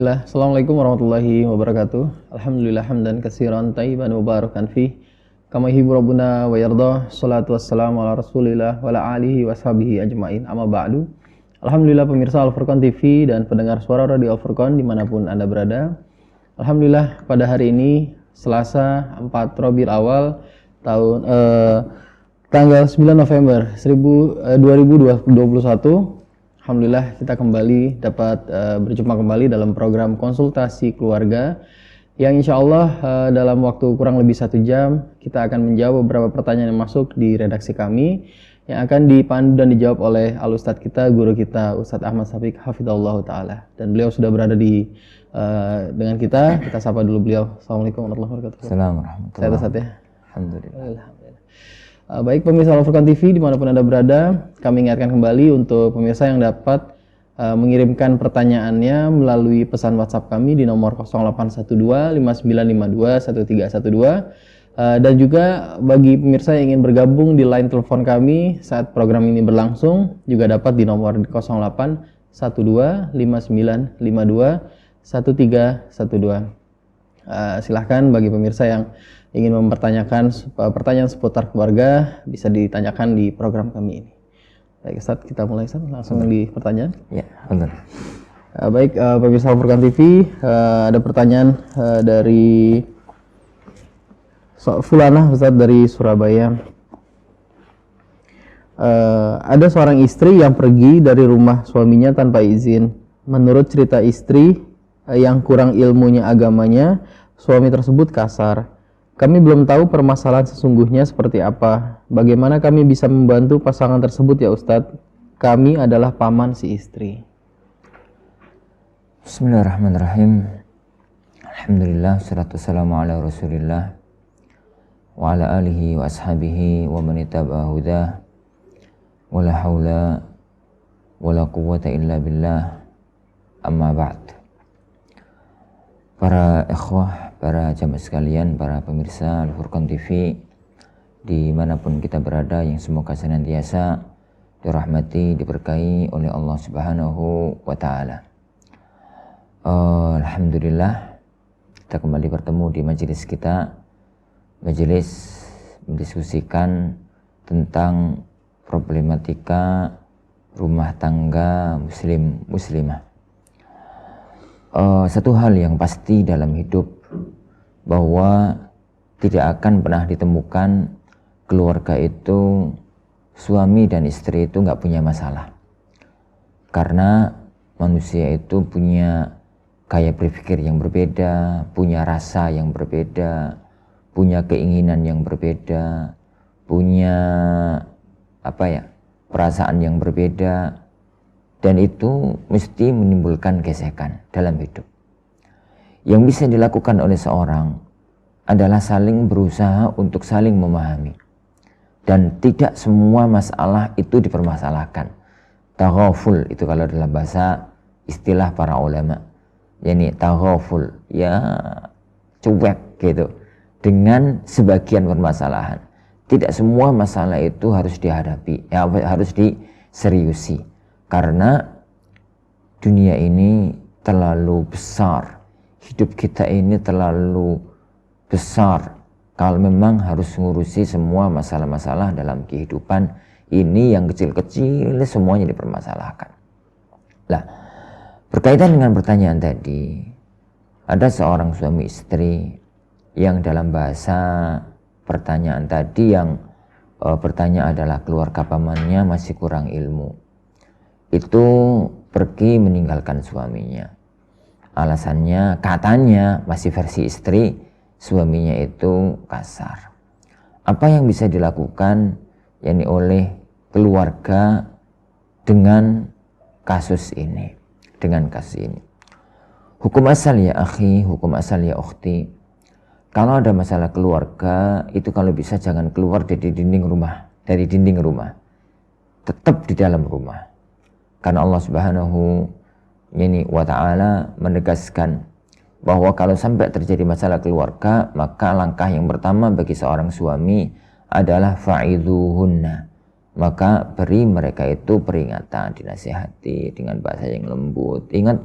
Assalamualaikum warahmatullahi wabarakatuh. Alhamdulillah hamdan katsiran thayyiban mubarakan fih. Kama yuhibbu rabbuna wa yarda. Shalatu wassalamu ala Rasulillah wa ala alihi washabihi ajmain. Amma ba'du. Alhamdulillah pemirsa Al-Furqan TV dan pendengar suara radio Al-Furqan dimanapun Anda berada. Alhamdulillah pada hari ini Selasa 4 Rabiul Awal tahun tanggal 9 November 2021. Alhamdulillah kita kembali dapat berjumpa kembali dalam program konsultasi keluarga yang insya Allah dalam waktu kurang lebih 1 jam kita akan menjawab beberapa pertanyaan yang masuk di redaksi kami yang akan dipandu dan dijawab oleh al-ustadz kita, guru kita Ustadz Ahmad Syafiq Hafidhahullah Ta'ala, dan beliau sudah berada di dengan kita sapa dulu beliau. Assalamualaikum warahmatullahi wabarakatuh. Assalamualaikum warahmatullahi wabarakatuh. Alhamdulillah. Baik pemirsa Al-Furqan TV dimanapun Anda berada, kami ingatkan kembali untuk pemirsa yang dapat mengirimkan pertanyaannya melalui pesan WhatsApp kami di nomor 0812 5952 1312, dan juga bagi pemirsa yang ingin bergabung di line telepon kami saat program ini berlangsung juga dapat di nomor 0812 5952 1312. Silahkan bagi pemirsa yang ingin mempertanyakan pertanyaan seputar keluarga bisa ditanyakan di program kami ini. Baik Ustaz, kita mulai Ustaz, langsung di pertanyaan. Ya, benar. Baik pemirsa Al-Furqan TV, ada pertanyaan dari Fulana Ustaz dari Surabaya. Ada seorang istri yang pergi dari rumah suaminya tanpa izin. Menurut cerita istri yang kurang ilmunya agamanya, suami tersebut kasar. Kami belum tahu permasalahan sesungguhnya seperti apa. Bagaimana kami bisa membantu pasangan tersebut ya Ustadz? Kami adalah paman si istri. Bismillahirrahmanirrahim. Alhamdulillah, salatu wassalamu ala Rasulillah wa ala alihi wa ashabihi wa man ittaba'a hudah. Wa la haula wa la quwwata illa billah. Amma ba'd. Para ikhwah, para jamaah sekalian, para pemirsa Al-Furqan TV dimanapun kita berada, yang semoga senantiasa dirahmati, diberkahi oleh Allah Subhanahu wa Ta'ala. Alhamdulillah kita kembali bertemu di majelis kita, majelis mendiskusikan tentang problematika rumah tangga muslim muslimah. Satu hal yang pasti dalam hidup, bahwa tidak akan pernah ditemukan keluarga itu, suami dan istri itu nggak punya masalah, karena manusia itu punya gaya berpikir yang berbeda, punya rasa yang berbeda, punya keinginan yang berbeda, punya perasaan yang berbeda. Dan itu mesti menimbulkan gesekan dalam hidup. Yang bisa dilakukan oleh seorang adalah saling berusaha untuk saling memahami. Dan tidak semua masalah itu dipermasalahkan. Taghaful itu kalau dalam bahasa istilah para ulama. Yani taghaful, ya cuek gitu. Dengan sebagian permasalahan. Tidak semua masalah itu harus dihadapi, harus diseriusi. Karena dunia ini terlalu besar, hidup kita ini terlalu besar kalau memang harus ngurusi semua masalah-masalah dalam kehidupan ini, yang kecil-kecil semuanya dipermasalahkan. Lah, berkaitan dengan pertanyaan tadi, ada seorang suami istri yang dalam bahasa pertanyaan tadi yang bertanya adalah keluarga pamannya masih kurang ilmu. Itu pergi meninggalkan suaminya. Alasannya, katanya masih versi istri, suaminya itu kasar. Apa yang bisa dilakukan oleh keluarga dengan kasus ini? Hukum asal ya akhi, hukum asal ya ukhti. Kalau ada masalah keluarga, itu kalau bisa jangan keluar dari dinding rumah. Tetap di dalam rumah. Karena Allah Subhanahu wa Ta'ala menegaskan bahwa kalau sampai terjadi masalah keluarga, maka langkah yang pertama bagi seorang suami adalah fa'idhuhunna. Maka beri mereka itu peringatan, dinasihati dengan bahasa yang lembut. Ingat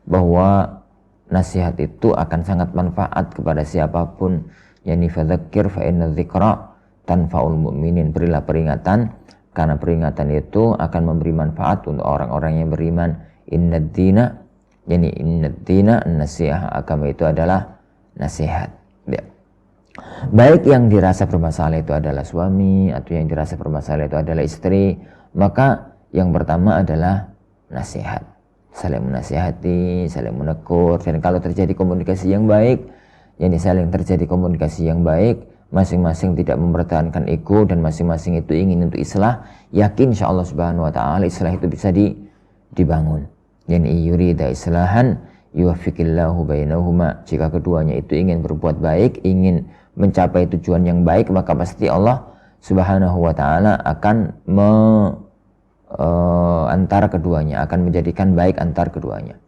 bahwa nasihat itu akan sangat manfaat kepada siapapun. Yani fadzakir fa inna dzikra tanfa'ul mu'minin. Berilah peringatan karena peringatan itu akan memberi manfaat untuk orang-orang yang beriman. Innad dina, yani innad dina nasihat, agama itu adalah nasihat. Ya. Baik yang dirasa bermasalah itu adalah suami atau yang dirasa bermasalah itu adalah istri, maka yang pertama adalah nasihat. Saling menasihati, saling menegur, dan kalau terjadi komunikasi yang baik, yani saling terjadi komunikasi yang baik, masing-masing tidak mempertahankan ego dan masing-masing itu ingin untuk islah, yakin insyaallah subhanahu wa ta'ala islah itu bisa dibangun. Yani yurida islahan yuwaffiqillahu bainahuma. Jika keduanya itu ingin berbuat baik, ingin mencapai tujuan yang baik, maka pasti Allah subhanahu wa ta'ala akan antara keduanya, akan menjadikan baik antar keduanya.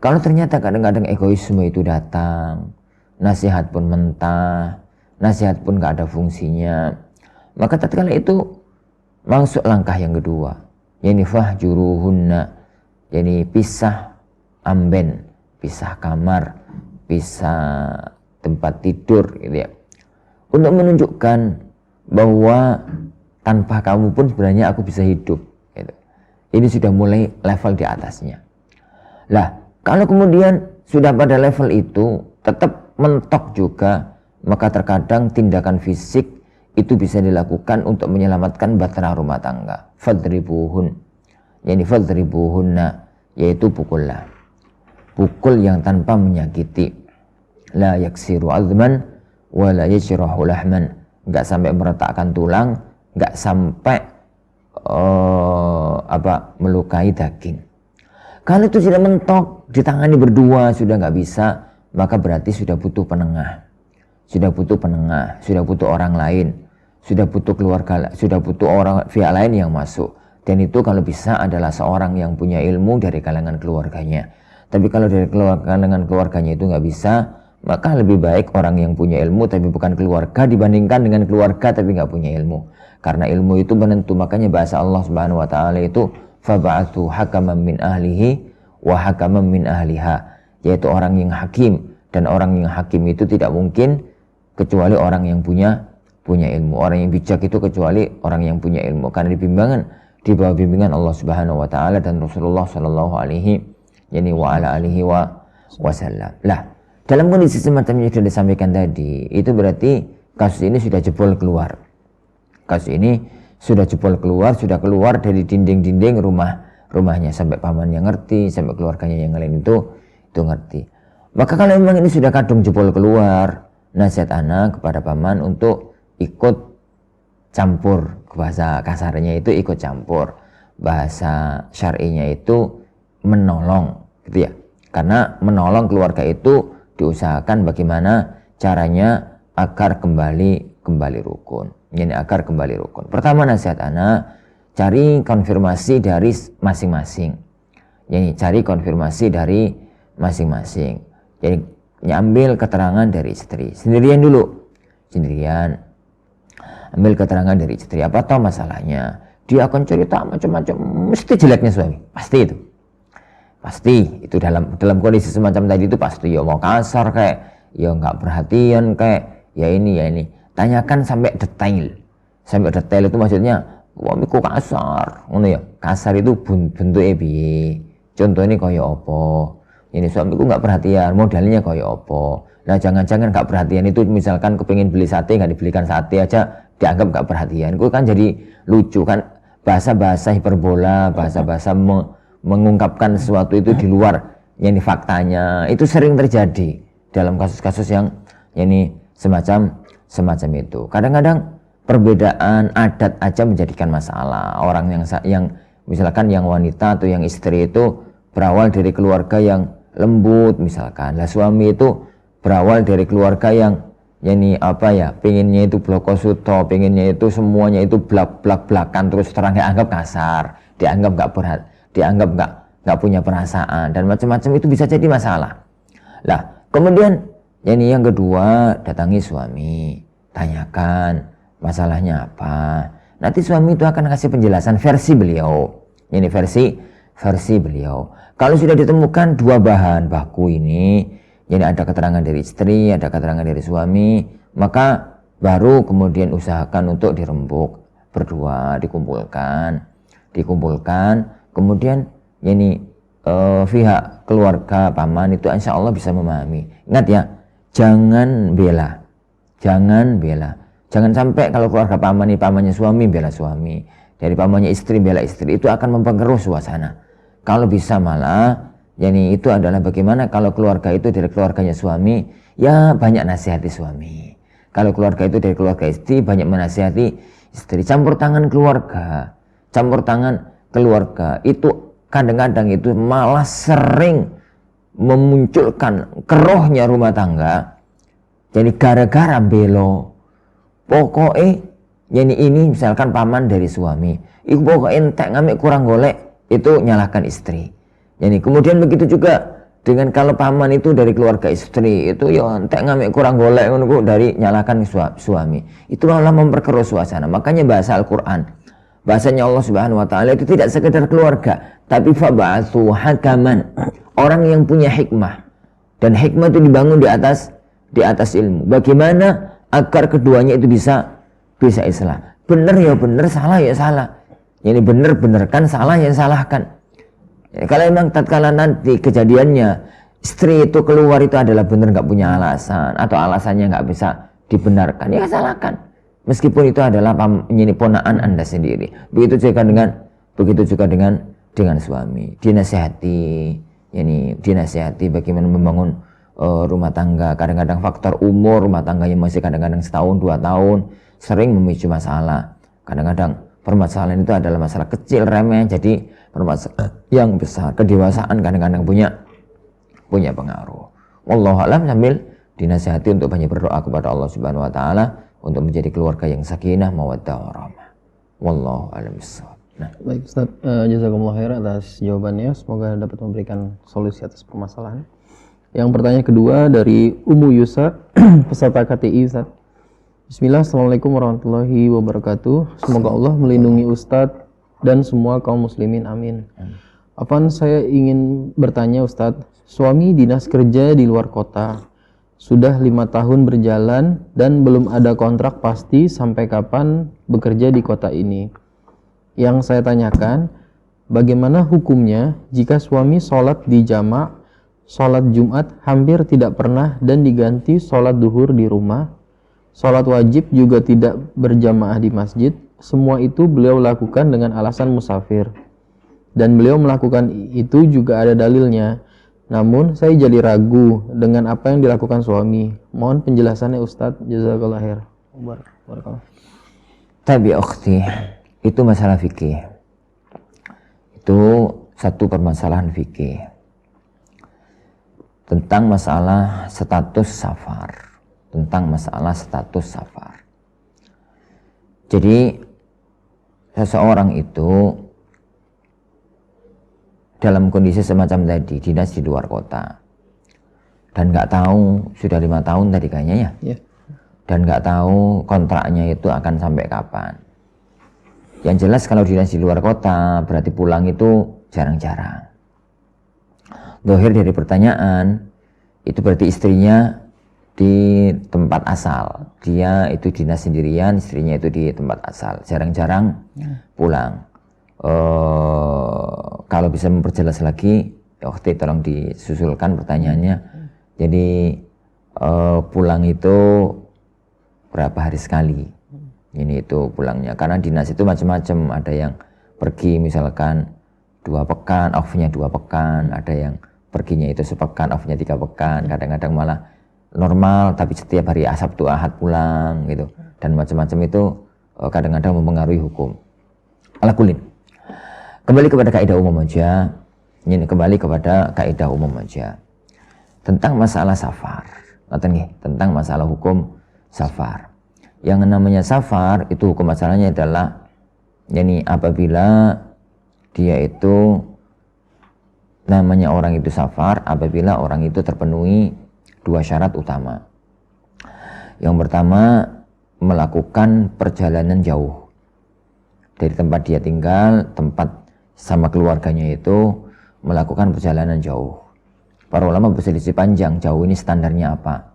Kalau ternyata kadang-kadang egoisme itu datang, nasihat pun mentah, nasihat pun gak ada fungsinya, maka tatkala itu masuk langkah yang kedua, yani fahjuruhunna, yani pisah amben, pisah kamar, pisah tempat tidur gitu ya, untuk menunjukkan bahwa tanpa kamu pun sebenarnya aku bisa hidup gitu. Ini sudah mulai level di atasnya. Lah, kalau kemudian sudah pada level itu tetap mentok juga, maka terkadang tindakan fisik itu bisa dilakukan untuk menyelamatkan bahtera rumah tangga. Fadribuhun, yani fadribuhunna, yaitu pukullah. Pukul yang tanpa menyakiti. La yaksiru azman wa la yajrahu lahman. Enggak sampai meretakkan tulang, enggak sampai melukai daging. Kalau itu sudah mentok, ditangani berdua sudah nggak bisa, maka berarti sudah butuh penengah, sudah butuh orang lain, sudah butuh keluarga, sudah butuh orang pihak lain yang masuk. Dan itu kalau bisa adalah seorang yang punya ilmu dari kalangan keluarganya. Tapi kalau dari kalangan keluarganya itu nggak bisa, maka lebih baik orang yang punya ilmu tapi bukan keluarga dibandingkan dengan keluarga tapi nggak punya ilmu. Karena ilmu itu menentu. Makanya bahasa Allah Subhanahu wa taala itu fab'athu hakaman min ahlihi wa hakaman min ahliha, yaitu orang yang hakim, dan orang yang hakim itu tidak mungkin kecuali orang yang punya ilmu. Orang yang bijak itu kecuali orang yang punya ilmu, karena di bawah bimbingan Allah Subhanahu wa taala dan Rasulullah sallallahu alaihi wa ala alihi wasallam. Lah, dalam kondisi semacam yang sudah disampaikan tadi, itu berarti kasus ini sudah jebol keluar. Kasus ini sudah jebol keluar, sudah keluar dari dinding-dinding rumahnya, sampai pamannya ngerti, sampai keluarganya yang lain itu ngerti. Maka kalau memang ini sudah kadung jebol keluar, nasihat anak kepada paman untuk ikut campur, bahasa kasarnya itu ikut campur, bahasa syar'inya itu menolong, gitu ya. Karena menolong keluarga itu diusahakan bagaimana caranya agar kembali rukun. Ini agar kembali rukun. Pertama, nasihat anak, cari konfirmasi dari masing-masing. Jadi cari konfirmasi dari masing-masing. Jadi ambil keterangan dari istri. Sendirian dulu. Sendirian. Ambil keterangan dari istri. Apa tahu masalahnya? Dia akan cerita macam-macam. Mesti jeleknya suami. Pasti itu. Pasti itu dalam kondisi semacam tadi itu pasti ya mau kasar kayak, ya nggak perhatian kayak, ya ini. Tanyakan sampai detail. Sampai detail itu maksudnya, suamiku kasar, ngono ya. Kasar itu bentuknya piye? Contohnya kaya apa? Ini suamiku nggak perhatian, modalnya kaya apa? Nah, jangan-jangan nggak perhatian itu misalkan kepengin beli sate nggak dibelikan sate aja dianggap nggak perhatian. Itu kan jadi lucu kan, bahasa-bahasa hiperbola, bahasa-bahasa mengungkapkan sesuatu itu di luar yang faktanya. Itu sering terjadi dalam kasus-kasus yang ini semacam itu. Kadang-kadang perbedaan adat aja menjadikan masalah. Orang yang misalkan yang wanita atau yang istri itu berawal dari keluarga yang lembut misalkan. Lah suami itu berawal dari keluarga yang pengennya itu blokosuto, pengennya itu semuanya itu belak-belakan terus terang, dianggap kasar, dianggap nggak punya perasaan dan macam-macam, itu bisa jadi masalah. Lah, kemudian yang kedua, datangi suami, tanyakan masalahnya apa. Nanti suami itu akan kasih penjelasan versi beliau. Ini versi versi beliau. Kalau sudah ditemukan dua bahan baku ini, jadi ada keterangan dari istri, ada keterangan dari suami, maka baru kemudian usahakan untuk dirembuk berdua, dikumpulkan, kemudian ini pihak keluarga paman itu insya Allah bisa memahami. Ingat ya, jangan bela, jangan sampai kalau keluarga paman ini pamannya suami bela suami, dari pamannya istri bela istri, itu akan mempengaruhi suasana. Kalau bisa malah, yani itu adalah bagaimana kalau keluarga itu dari keluarganya suami, ya banyak nasihati suami. Kalau keluarga itu dari keluarga istri, banyak menasihati istri. Campur tangan keluarga itu kadang-kadang itu malah sering memunculkan kerohnya rumah tangga. Jadi gara-gara belo, pokoknya yani ini misalkan paman dari suami, itu pokoknya entek ngamik kurang golek, itu nyalahkan istri. Jadi kemudian begitu juga dengan kalau paman itu dari keluarga istri, itu ya entek ngamik kurang golek dari nyalahkan suami. Itu malah memperkeruh suasana. Makanya bahasa Al-Qur'an, bahasanya Allah Subhanahu wa taala itu tidak sekedar keluarga, tapi fab'atsu hakaman, orang yang punya hikmah. Dan hikmah itu dibangun di atas ilmu. Bagaimana agar keduanya itu bisa islah. Benar ya benar, salah ya salah. Ini benar-benarkan, salah yang salahkan. Ya, kalau memang tatkala nanti kejadiannya istri itu keluar itu adalah benar nggak punya alasan atau alasannya nggak bisa dibenarkan, ya salahkan. Meskipun itu adalah ini ponaan Anda sendiri. Begitu juga dengan suami. Dinasihati bagaimana membangun rumah tangga. Kadang-kadang faktor umur rumah tangganya masih kadang-kadang setahun 2 tahun sering memicu masalah. Kadang-kadang permasalahan itu adalah masalah kecil remeh, jadi permasalahan yang besar, kedewasaan kadang-kadang punya pengaruh. Wallahu a'lam, sambil dinasihati untuk banyak berdoa kepada Allah Subhanahu wa taala untuk menjadi keluarga yang sakinah, mawaddah, warahmah. Wallahu a'lam bissawab. Nah, baik Ustaz, jazakumullah khairan atas jawabannya, semoga dapat memberikan solusi atas permasalahan. Yang pertanyaan kedua dari Umu Yusa, peserta KTI Ustaz. Bismillah, Assalamualaikum warahmatullahi wabarakatuh. Semoga Allah melindungi Ustadz dan semua kaum muslimin, amin. Afan, saya ingin bertanya Ustadz, suami dinas kerja di luar kota, sudah 5 tahun berjalan dan belum ada kontrak pasti sampai kapan bekerja di kota ini. Yang saya tanyakan, bagaimana hukumnya jika suami sholat di jamak, sholat Jumat hampir tidak pernah dan diganti sholat duhur di rumah, sholat wajib juga tidak berjamaah di masjid. Semua itu beliau lakukan dengan alasan musafir. Dan beliau melakukan itu juga ada dalilnya. Namun saya jadi ragu dengan apa yang dilakukan suami. Mohon penjelasannya Ustadz. Jazakallah khair. Barakallah. Tapi ukhti, itu masalah fikih. Itu satu permasalahan fikih. Tentang masalah status safar. Jadi seseorang itu dalam kondisi semacam tadi, dinas di luar kota dan nggak tahu, sudah 5 tahun tadi kayaknya ya, dan nggak tahu kontraknya itu akan sampai kapan. Yang jelas kalau dinas di luar kota berarti pulang itu jarang-jarang. Zahir dari pertanyaan itu berarti istrinya di tempat asal, dia itu dinas sendirian, istrinya itu di tempat asal, jarang-jarang pulang. Kalau bisa memperjelas lagi, waktu tolong disusulkan pertanyaannya. Jadi pulang itu berapa hari sekali? Ini itu pulangnya, karena dinas itu macam-macam. Ada yang pergi misalkan 2 pekan, off-nya 2 pekan, ada yang perginya itu sepekan, off-nya 3 pekan, kadang-kadang malah normal tapi setiap hari Sabtu Ahad pulang gitu, dan macam-macam itu kadang-kadang mempengaruhi hukum. Alakulin, kembali kepada kaidah umum aja. Ini kembali kepada kaidah umum aja tentang masalah safar. Tentang masalah hukum safar. Yang namanya safar itu hukum asalnya adalah yani apabila dia itu namanya orang itu safar apabila orang itu terpenuhi 2 syarat utama. Yang pertama, melakukan perjalanan jauh dari tempat dia tinggal, tempat sama keluarganya itu melakukan perjalanan jauh. Para ulama berselisih panjang jauh ini standarnya apa.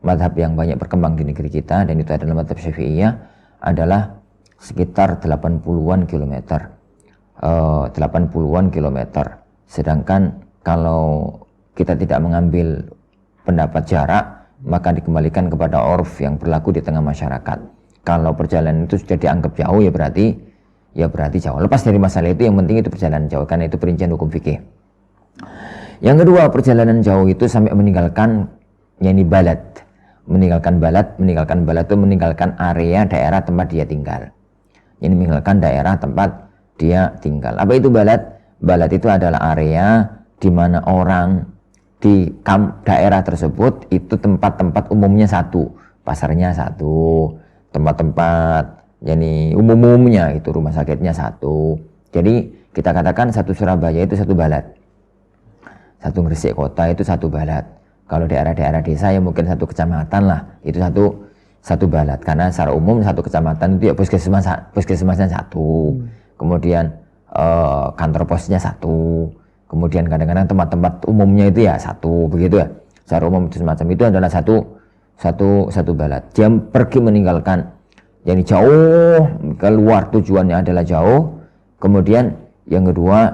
Mazhab yang banyak berkembang di negeri kita dan itu adalah mazhab Syafi'iyah adalah sekitar 80-an kilometer. 80-an kilometer. Sedangkan kalau kita tidak mengambil pendapat jarak, maka dikembalikan kepada urf yang berlaku di tengah masyarakat. Kalau perjalanan itu sudah dianggap jauh ya berarti jauh. Lepas dari masalah itu, yang penting itu perjalanan jauh karena itu perincian hukum fikih. Yang kedua, perjalanan jauh itu sampai meninggalkan balad. Meninggalkan balad itu meninggalkan area daerah tempat dia tinggal. Ini meninggalkan daerah tempat dia tinggal. Apa itu balad? Balad itu adalah area di mana orang di daerah tersebut itu tempat-tempat umumnya satu, pasarnya satu, tempat-tempat umumnya itu rumah sakitnya satu. Jadi kita katakan satu Surabaya itu satu balad, satu Gresik kota itu satu balad. Kalau daerah-daerah desa ya mungkin satu kecamatan lah, itu satu balad. Karena secara umum satu kecamatan itu ya puskesmasnya satu, kemudian kantor posnya satu, kemudian kadang-kadang tempat-tempat umumnya itu ya satu, begitu ya. Secara umum itu semacam itu adalah satu balad. Dia pergi meninggalkan jauh keluar, tujuannya adalah jauh. Kemudian yang kedua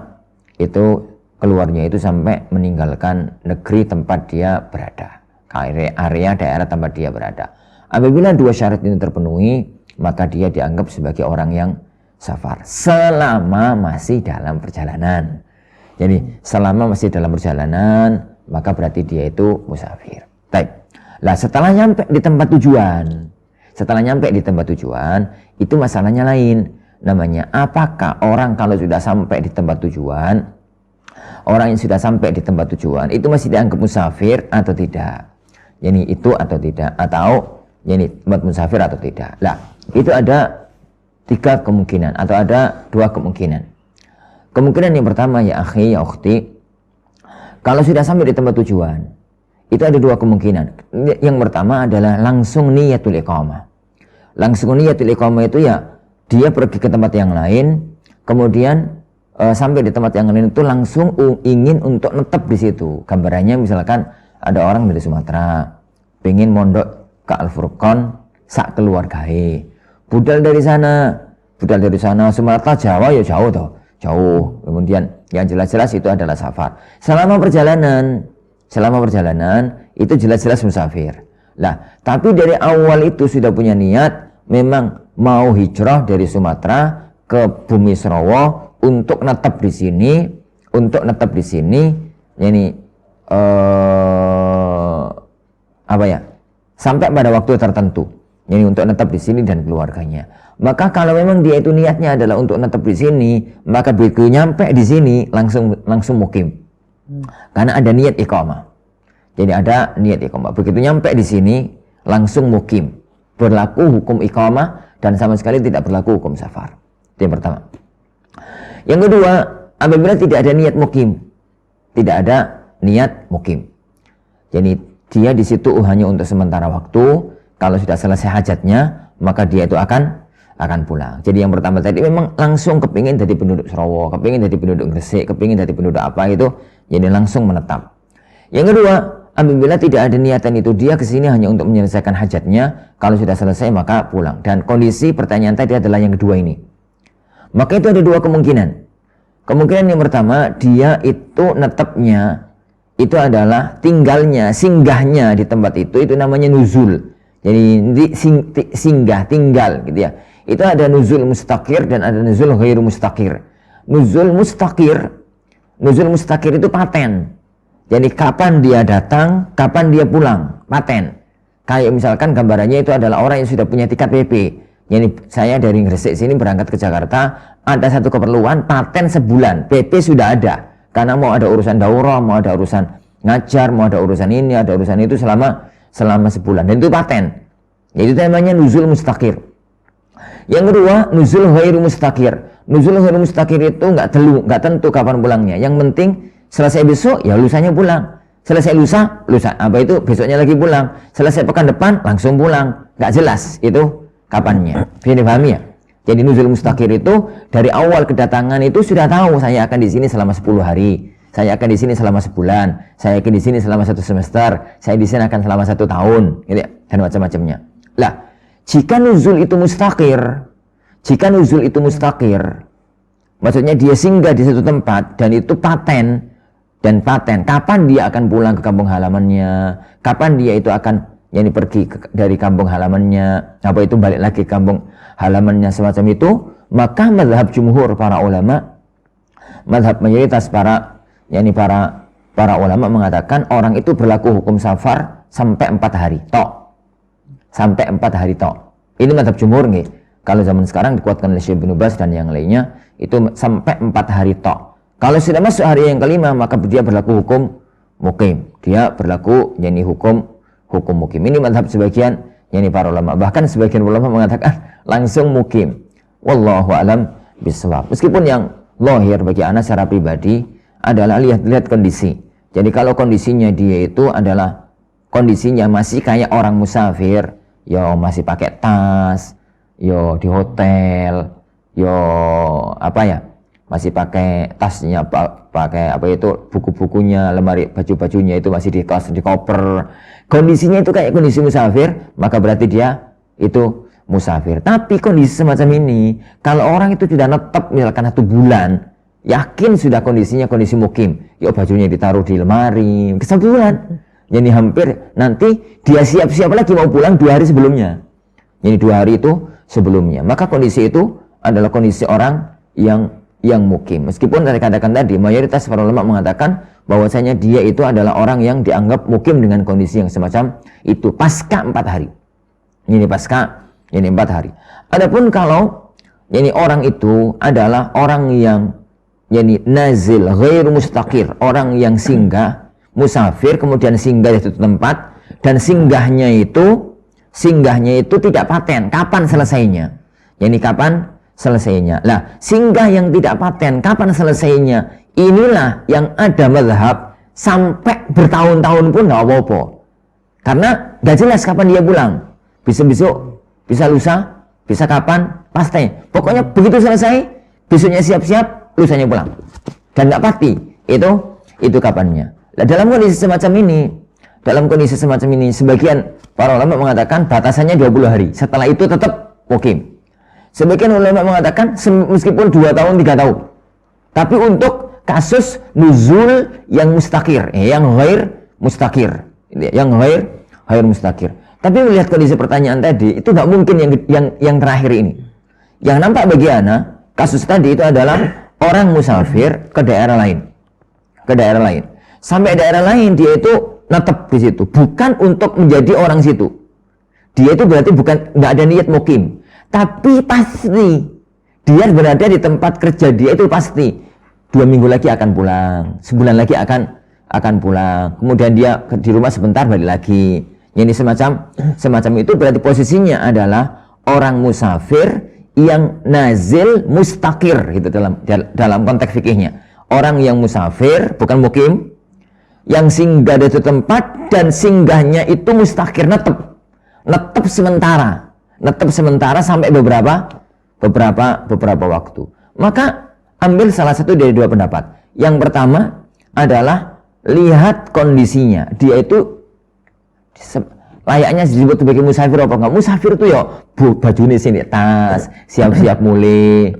itu keluarnya itu sampai meninggalkan negeri tempat dia berada, area daerah tempat dia berada. Apabila dua syarat ini terpenuhi, maka dia dianggap sebagai orang yang safar selama masih dalam perjalanan. Jadi selama masih dalam perjalanan, maka berarti dia itu musafir. Baik. Lah setelah nyampe di tempat tujuan, itu masalahnya lain. Namanya apakah orang kalau sudah sampai di tempat tujuan, orang yang sudah sampai di tempat tujuan itu masih dianggap musafir atau tidak? Itu atau tidak, atau tempat musafir atau tidak. Lah, itu ada 3 kemungkinan atau ada 2 kemungkinan. Kemungkinan yang pertama ya akhi, ya ukhti, kalau sudah sampai di tempat tujuan, itu ada 2 kemungkinan. Yang pertama adalah langsung niyatul iqamah. Langsung niyatul iqamah itu ya dia pergi ke tempat yang lain, kemudian sampai di tempat yang lain itu langsung ingin untuk netep di situ. Gambarannya misalkan ada orang dari Sumatera pengen mondok ke Al-Furqan sak keluargae. Budal dari sana Sumatera Jawa ya jauh. Kemudian yang jelas-jelas itu adalah safar. Selama perjalanan itu jelas-jelas musafir. Lah, tapi dari awal itu sudah punya niat memang mau hijrah dari Sumatera ke Bumi Serawa untuk netep di sini, sampai pada waktu tertentu. Untuk netep di sini dan keluarganya. Maka kalau memang dia itu niatnya adalah untuk netep di sini, maka begitu nyampe di sini langsung mukim. Karena ada niat iqamah. Jadi ada niat iqamah. Begitu nyampe di sini langsung mukim. Berlaku hukum iqamah dan sama sekali tidak berlaku hukum safar. Itu yang pertama. Yang kedua, apabila tidak ada niat mukim. Tidak ada niat mukim. Jadi dia di situ hanya untuk sementara waktu. Kalau sudah selesai hajatnya, maka dia itu akan pulang. Jadi yang pertama tadi memang langsung kepingin jadi penduduk Serawa, kepingin jadi penduduk Gresik, kepingin jadi penduduk apa itu, jadi langsung menetap. Yang kedua, apabila tidak ada niatan itu, dia kesini hanya untuk menyelesaikan hajatnya, kalau sudah selesai maka pulang. Dan kondisi pertanyaan tadi adalah yang kedua ini. Maka itu ada 2 kemungkinan. Kemungkinan yang pertama, dia itu netepnya, itu adalah singgahnya di tempat itu namanya nuzul. Jadi singgah, tinggal gitu ya. Itu ada nuzul mustaqir dan ada nuzul ghairu mustaqir. Nuzul mustaqir itu paten. Jadi kapan dia datang, kapan dia pulang, paten. Kayak misalkan gambarannya itu adalah orang yang sudah punya tiket PP. Jadi saya dari Gresik sini berangkat ke Jakarta, ada satu keperluan, paten sebulan, PP sudah ada. Karena mau ada urusan daurah, mau ada urusan ngajar, mau ada urusan ini, ada urusan itu selama sebulan. Dan itu paten. Itu namanya nuzul mustaqir. Yang kedua, nuzul ghairu mustaqir. Nuzul ghairu mustaqir itu nggak tentu kapan pulangnya. Yang penting selesai besok, ya lusanya pulang. Selesai lusa, besoknya lagi pulang. Selesai pekan depan, langsung pulang. Nggak jelas itu kapannya. Ini pahami ya? Jadi nuzul mustaqir itu dari awal kedatangan itu sudah tahu saya akan di sini selama 10 hari, saya akan di sini selama sebulan, saya akan di sini selama 1 semester, saya di sini akan selama 1 tahun, gitu ya, dan macam-macamnya. Lah, jika nuzul itu mustaqir, maksudnya dia singgah di satu tempat dan itu paten, kapan dia akan pulang ke kampung halamannya, kapan dia itu akan pergi dari kampung halamannya, apa itu balik lagi ke kampung halamannya semacam itu, maka mazhab jumhur para ulama, mazhab mayoritas para ulama mengatakan orang itu berlaku hukum safar sampai 4 hari tok. Sampai 4 hari tok. Ini mazhab jumhur nih. Kalau zaman sekarang dikuatkan oleh Syekh bin Baz dan yang lainnya, itu sampai 4 hari tok. Kalau sudah masuk hari yang kelima, maka dia berlaku hukum mukim. Dia berlaku hukum mukim. Ini mazhab sebagian para ulama. Bahkan sebagian ulama mengatakan langsung mukim. Wallahu alam bisawab. Meskipun yang lahir bagi anak secara pribadi adalah lihat kondisi. Jadi kalau kondisinya dia itu adalah kondisinya masih kayak orang musafir, yo masih pakai tas, yo di hotel, yo masih pakai tasnya, pakai buku-bukunya, lemari baju-bajunya itu masih di koper. Kondisinya itu kayak kondisi musafir, maka berarti dia itu musafir. Tapi kondisi semacam ini, kalau orang itu tidak netap misalkan 1 bulan, yakin sudah kondisinya kondisi mukim, ya bajunya ditaruh di lemari, ke 1 bulan. Jadi hampir nanti dia siap-siap lagi mau pulang 2 hari sebelumnya. Jadi 2 hari itu sebelumnya. Maka kondisi itu adalah kondisi orang yang mukim. Meskipun saya katakan tadi, mayoritas para ulama mengatakan bahwasanya dia itu adalah orang yang dianggap mukim dengan kondisi yang semacam itu pasca 4 hari. Ini pasca 4 hari. Adapun kalau orang itu adalah orang yang nazil ghair mustaqir, orang yang singgah, musafir kemudian singgah di suatu tempat dan singgahnya itu tidak paten. Kapan selesainya? Kapan selesainya? Lah, singgah yang tidak paten, kapan selesainya? Inilah yang ada mazhab sampai bertahun-tahun pun nggak apa-apa. Karena nggak jelas kapan dia pulang. Bisa besok, bisa lusa, bisa kapan, pasti. Pokoknya begitu selesai, besoknya siap-siap, lusanya pulang. Dan nggak pasti itu kapannya. Nah, dalam kondisi semacam ini, sebagian para ulama mengatakan batasannya 20 hari. Setelah itu tetap mukim. Sebagian ulama mengatakan meskipun 2 tahun, 3 tahun. Tapi untuk kasus nuzul yang mustaqir, yang ghair mustaqir. Tapi melihat kondisi pertanyaan tadi, itu nggak mungkin yang terakhir ini. Yang nampak bagi ana, kasus tadi itu adalah orang musafir ke daerah lain. Sampai daerah lain dia itu netep di situ, bukan untuk menjadi orang situ. Dia itu berarti nggak ada niat mukim, tapi pasti dia berada di tempat kerja dia itu pasti 2 minggu lagi akan pulang, sebulan lagi akan pulang. Kemudian dia di rumah sebentar balik lagi. Ini semacam itu berarti posisinya adalah orang musafir yang nazil mustaqir gitu dalam konteks fikihnya. Orang yang musafir bukan mukim, yang singgah di suatu tempat dan singgahnya itu mustaqir, netep sementara sampai beberapa waktu. Maka ambil salah satu dari 2 pendapat. Yang pertama adalah lihat kondisinya. Dia itu layaknya disebut sebagai musafir apa enggak? Musafir itu ya bajunya sini tas, siap-siap mulai.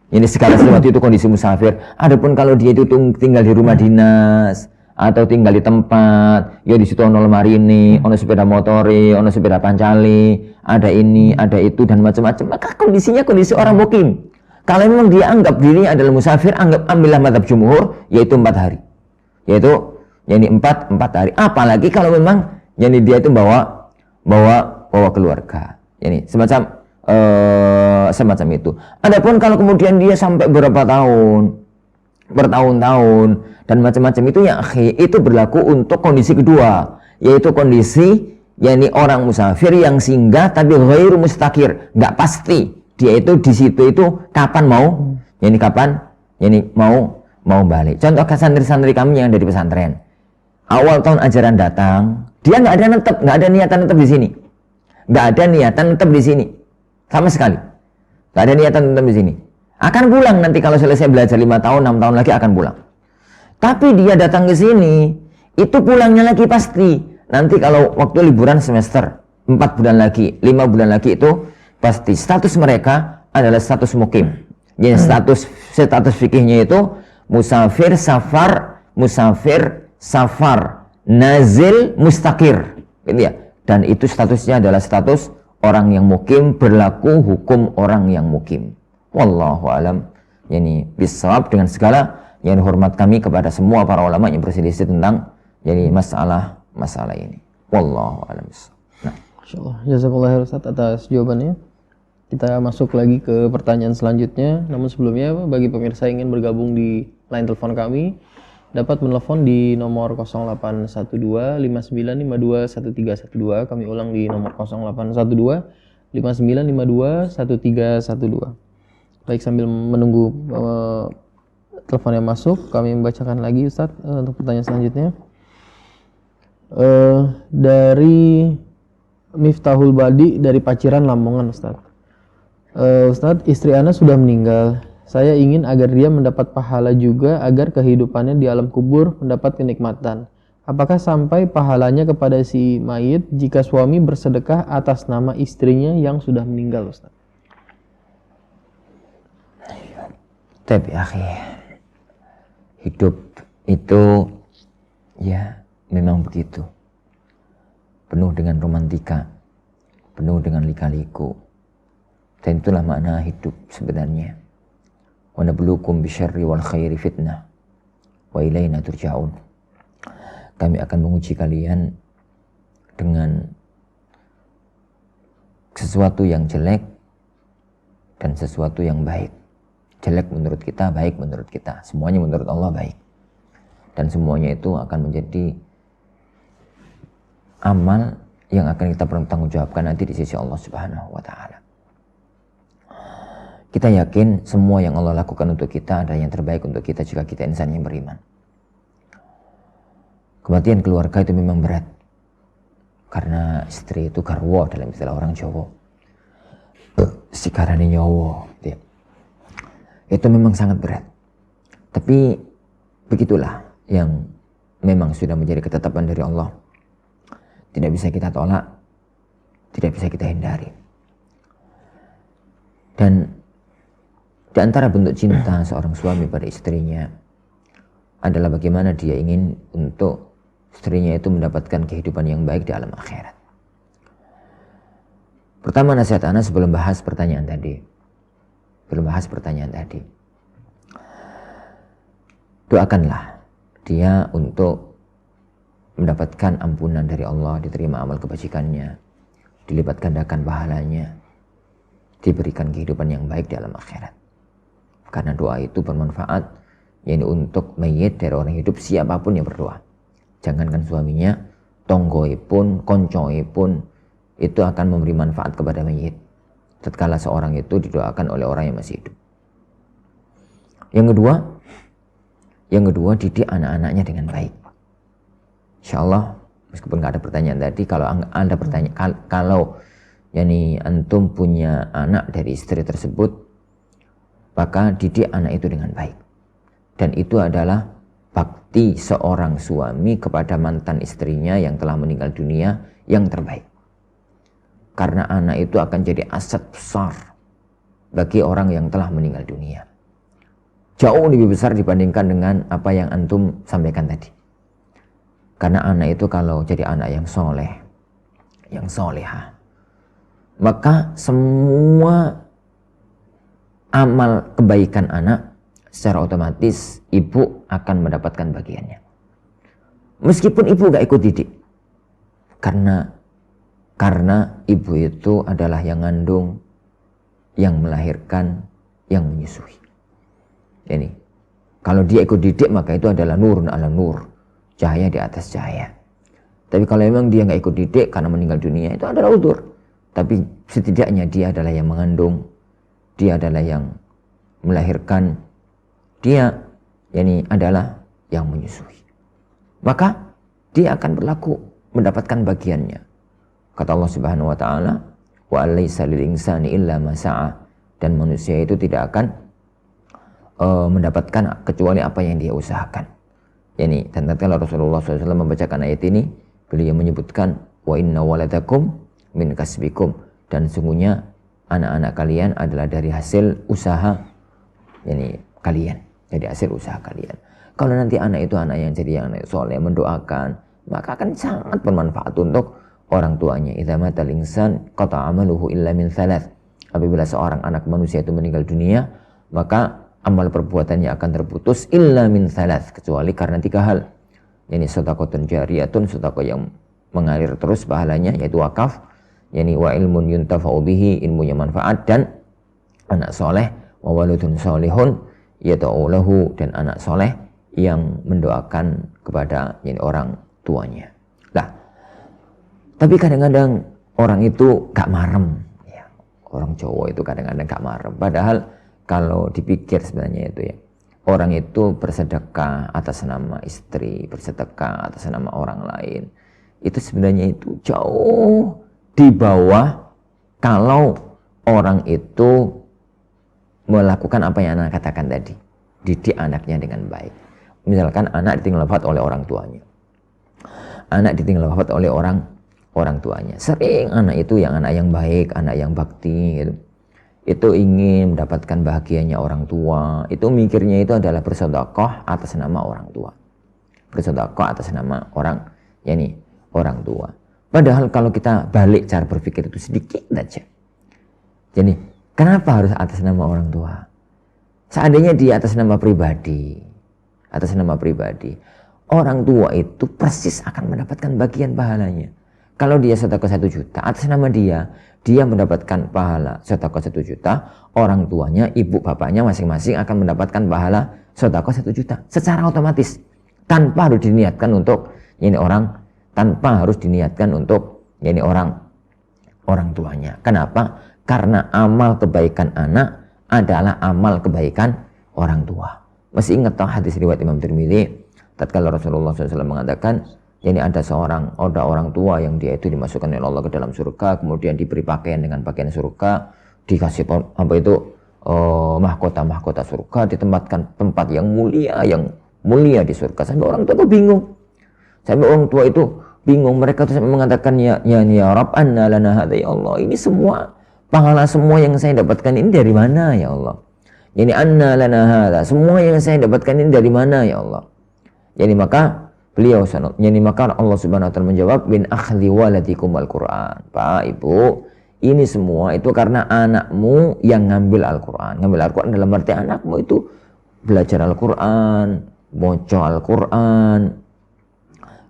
Ini segala sesuatu itu kondisi musafir. Adapun kalau dia itu tinggal di rumah dinas atau tinggal di tempat, ya di situ ono lemari ini, ono sepeda motor, ono sepeda pancali, ada ini, ada itu dan macam-macam. Maka kondisinya kondisi orang mukim. Kalau memang dia anggap dirinya adalah musafir, ambillah mazhab jumhur, yaitu 4 hari. Yaitu 4 hari. Apalagi kalau memang dia itu bawa keluarga. Semacam itu. Adapun kalau kemudian dia sampai bertahun-tahun dan macam-macam itu itu berlaku untuk kondisi kedua, yaitu kondisi orang musafir yang singgah tapi ghairu mustaqir, nggak pasti dia itu di situ itu kapan mau mau balik. Contoh santri-santri kami yang dari pesantren, awal tahun ajaran datang, dia nggak ada niatan tetap di sini, sama sekali. Gak ada niatan tetap di sini. Akan pulang nanti kalau selesai belajar 5 tahun, 6 tahun lagi akan pulang. Tapi dia datang ke sini, itu pulangnya lagi pasti. Nanti kalau waktu liburan semester, 4 bulan lagi, 5 bulan lagi itu pasti. Status mereka adalah status mukim. Jadi status fikihnya itu musafir, safar, nazil, mustaqir. Gitu ya. Dan itu statusnya adalah status orang yang mukim, berlaku hukum orang yang mukim. Wallahu alam. Yani bisawab, dengan segala yang hormat kami kepada semua para ulama yang berselisih tentang jadi masalah ini. Wallahu alam. Nah, Insyaallah. Jazakallah khair Ustaz atas jawabannya. Kita masuk lagi ke pertanyaan selanjutnya. Namun sebelumnya, bagi pemirsa yang ingin bergabung di line telepon kami, dapat menelpon di nomor 0812 5952 1312. Kami ulang di nomor 0812 5952 1312. Baik, sambil menunggu telepon yang masuk, kami membacakan lagi Ustadz untuk pertanyaan selanjutnya. Dari Miftahul Badi dari Paciran, Lamongan, Ustadz. Ustadz, istri Ana sudah meninggal. Saya ingin agar dia mendapat pahala juga agar kehidupannya di alam kubur mendapat kenikmatan. Apakah sampai pahalanya kepada si mayit jika suami bersedekah atas nama istrinya yang sudah meninggal, Ustadz? tapi akhi, hidup itu ya memang begitu. Penuh dengan romantika, penuh dengan lika-liku. Dan itulah makna hidup sebenarnya. Wa nabluukum bisyarri wal khairi fitnah wa ilaina turja'un. Kami akan menguji kalian dengan sesuatu yang jelek dan sesuatu yang baik. Jelek menurut kita, baik menurut kita. Semuanya menurut Allah baik. Dan semuanya itu akan menjadi amal yang akan kita pertanggungjawabkan nanti di sisi Allah Subhanahu wa taala. Kita yakin semua yang Allah lakukan untuk kita adalah yang terbaik untuk kita jika kita insan yang beriman. Kematian keluarga itu memang berat. Karena istri itu garwo dalam istilah orang Jawa. Sikarane nyawa. Itu memang sangat berat. Tapi begitulah yang memang sudah menjadi ketetapan dari Allah. Tidak bisa kita tolak, tidak bisa kita hindari. Dan di antara bentuk cinta seorang suami pada istrinya adalah bagaimana dia ingin untuk istrinya itu mendapatkan kehidupan yang baik di alam akhirat. Pertama, nasihat ana sebelum bahas pertanyaan tadi. Doakanlah dia untuk mendapatkan ampunan dari Allah, diterima amal kebajikannya, dilipat gandakan pahalanya, diberikan kehidupan yang baik di alam akhirat. Karena doa itu bermanfaat, yaitu untuk mayit dari orang hidup, siapapun yang berdoa. Jangankan suaminya, tonggoi pun, koncoi pun, itu akan memberi manfaat kepada mayit tatkala seorang itu didoakan oleh orang yang masih hidup. Yang kedua, didik anak-anaknya dengan baik. Insyaallah, meskipun nggak ada pertanyaan tadi, kalau Anda bertanya, kalau yani antum punya anak dari istri tersebut, maka didik anak itu dengan baik. Dan itu adalah bakti seorang suami kepada mantan istrinya yang telah meninggal dunia yang terbaik. Karena anak itu akan jadi aset besar bagi orang yang telah meninggal dunia. Jauh lebih besar dibandingkan dengan apa yang antum sampaikan tadi. Karena anak itu kalau jadi anak yang soleh, yang solehah, maka semua amal kebaikan anak secara otomatis ibu akan mendapatkan bagiannya. Meskipun ibu gak ikut didik. Karena ibu itu adalah yang ngandung, yang melahirkan, yang menyusui. Jadi, kalau dia ikut didik maka itu adalah nurun ala nur, cahaya di atas cahaya. Tapi kalau memang dia nggak ikut didik karena meninggal dunia, itu adalah udzur. Tapi setidaknya dia adalah yang mengandung, dia adalah yang melahirkan, dia adalah yang menyusui. Maka dia akan berlaku mendapatkan bagiannya. Kata Allah Subhanahu wa taala, "Wa alaysa lil insani illa ma sa'a dan manusia itu tidak akan mendapatkan kecuali apa yang dia usahakan. Yani, dan tatkala Rasulullah SAW membacakan ayat ini, beliau menyebutkan wa inna waladakum min kasbikum, dan sungguhnya anak-anak kalian adalah dari hasil usaha kalian, jadi hasil usaha kalian. Kalau nanti anak itu anak yang jadi anak soleh, mendoakan, maka akan sangat bermanfaat untuk orang tuanya. Idza matal insan qata amaluhu illa min thalath. Apabila seorang anak manusia itu meninggal dunia, maka amal perbuatannya akan terputus illa min thalath, kecuali karena 3 hal. Shadaqatun jariyatun, sedekah yang mengalir terus pahalanya, yaitu wakaf, wa ilmun yuntafa'u bihi, ilmunya manfaat, dan anak soleh, wa waludun solihun yad'u lahu, dan anak soleh yang mendoakan kepada orang tuanya. Nah, tapi kadang-kadang orang itu gak marem, ya. Orang Jawa itu kadang-kadang gak marem. Padahal kalau dipikir sebenarnya itu, ya, orang itu bersedekah atas nama istri, bersedekah atas nama orang lain, itu sebenarnya itu jauh di bawah kalau orang itu melakukan apa yang anak katakan tadi, didik anaknya dengan baik. Misalkan anak ditinggal wafat oleh orang tuanya, anak ditinggal wafat oleh orang tuanya. Sering anak itu anak yang baik, anak yang bakti, gitu. Itu ingin mendapatkan bahagianya orang tua, itu mikirnya itu adalah bersedekah atas nama orang tua, bersedekah atas nama orang tua. Padahal kalau kita balik cara berpikir itu sedikit saja. Jadi kenapa harus atas nama orang tua? Seandainya dia atas nama pribadi, orang tua itu persis akan mendapatkan bagian pahalanya. Kalau dia sedekah 1 juta atas nama dia mendapatkan pahala sedekah 1 juta, orang tuanya, ibu bapaknya masing-masing akan mendapatkan pahala sedekah 1 juta secara otomatis, tanpa harus diniatkan untuk orang tuanya. Kenapa? Karena amal kebaikan anak adalah amal kebaikan orang tua. Masih ingat tak hadis riwayat Imam Tirmidzi, tatkala Rasulullah SAW mengatakan, ada orang tua yang dia itu dimasukkan oleh Allah ke dalam surga, kemudian diberi pakaian dengan pakaian surga, dikasih mahkota surga, ditempatkan tempat yang mulia di surga. Sampai orang tua itu bingung, mereka tuh sampai mengatakan ya Rabb, anna lana hadza, ya Allah, ini semua pahala semua yang saya dapatkan ini dari mana ya Allah? Jadi anna lana hadza, semua yang saya dapatkan ini dari mana ya Allah? Jadi maka Allah Subhanahu wa taala menjawab, bin akhli waladikum al-Qur'an. Pak, Ibu, ini semua itu karena anakmu yang ngambil Al-Qur'an. Ngambil Al-Qur'an dalam arti anakmu itu belajar Al-Qur'an, baca Al-Qur'an,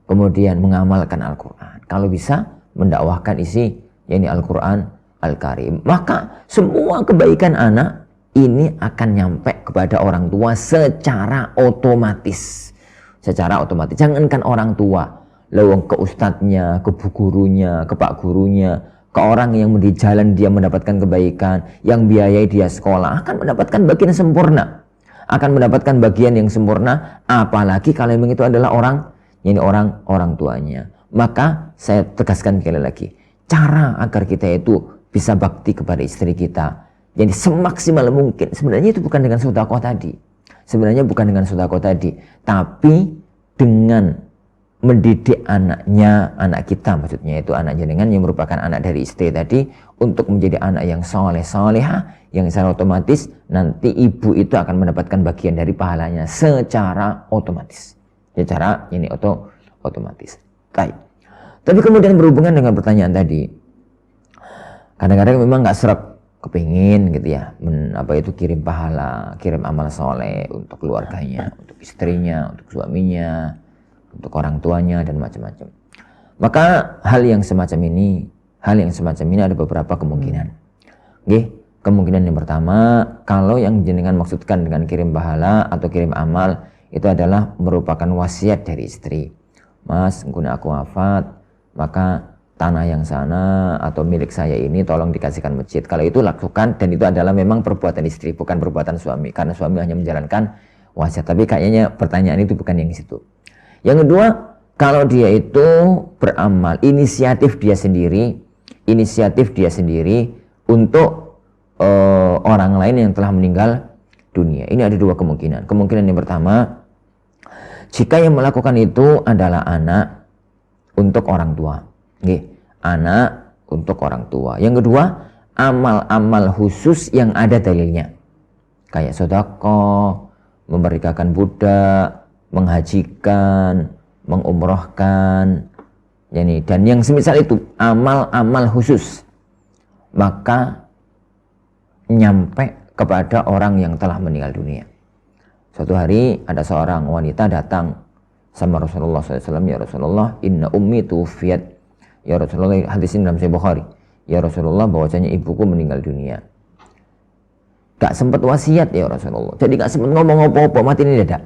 kemudian mengamalkan Al-Qur'an. Kalau bisa mendakwahkan isi Al-Qur'an Al-Karim, maka semua kebaikan anak ini akan nyampe kepada orang tua secara otomatis. Jangankan orang tua, lewat ke ustadznya, ke bu gurunya, ke pak gurunya, ke orang yang di jalan dia mendapatkan kebaikan, yang biayai dia sekolah, akan mendapatkan bagian yang sempurna, apalagi kalau memang itu adalah orang tuanya. Maka saya tegaskan sekali lagi, cara agar kita itu bisa bakti kepada istri kita, jadi semaksimal mungkin, sebenarnya itu bukan dengan sedekah tadi, tapi dengan mendidik anak kita, maksudnya itu anak jenengan yang merupakan anak dari istri tadi, untuk menjadi anak yang soleh-solehah, yang secara otomatis nanti ibu itu akan mendapatkan bagian dari pahalanya secara otomatis. Otomatis. Baik. Tapi kemudian berhubungan dengan pertanyaan tadi, kadang-kadang memang nggak serak kepingin gitu ya, kirim pahala, kirim amal soleh untuk keluarganya, untuk istrinya, untuk suaminya, untuk orang tuanya, dan macam-macam. Maka hal yang semacam ini ada beberapa kemungkinan. Kemungkinan yang pertama, kalau yang jenengan maksudkan dengan kirim pahala atau kirim amal itu adalah merupakan wasiat dari istri. Mas, guna aku wafat, maka tanah yang sana atau milik saya ini tolong dikasihkan masjid. Kalau itu lakukan, dan itu adalah memang perbuatan istri, bukan perbuatan suami, karena suami hanya menjalankan wasiat. Tapi kayaknya pertanyaan itu bukan yang situ. Yang kedua, kalau dia itu beramal, inisiatif dia sendiri untuk orang lain yang telah meninggal dunia. Ini ada dua kemungkinan. Kemungkinan yang pertama, jika yang melakukan itu adalah anak untuk orang tua. Anak untuk orang tua. Yang kedua, amal-amal khusus yang ada dalilnya. Kayak sedekah, memerdekakan budak, menghajikan, mengumrohkan, dan yang semisal itu, amal-amal khusus, maka nyampe kepada orang yang telah meninggal dunia. Suatu hari ada seorang wanita datang sama Rasulullah SAW. Ya Rasulullah, inna ummi tuwfiyat. Ya Rasulullah, hadis ini dalam Sahih Bukhari. Ya Rasulullah, bahwasanya ibuku meninggal dunia. Gak sempat wasiat ya Rasulullah. Jadi gak sempat ngomong apa-apa, mati ini dadak.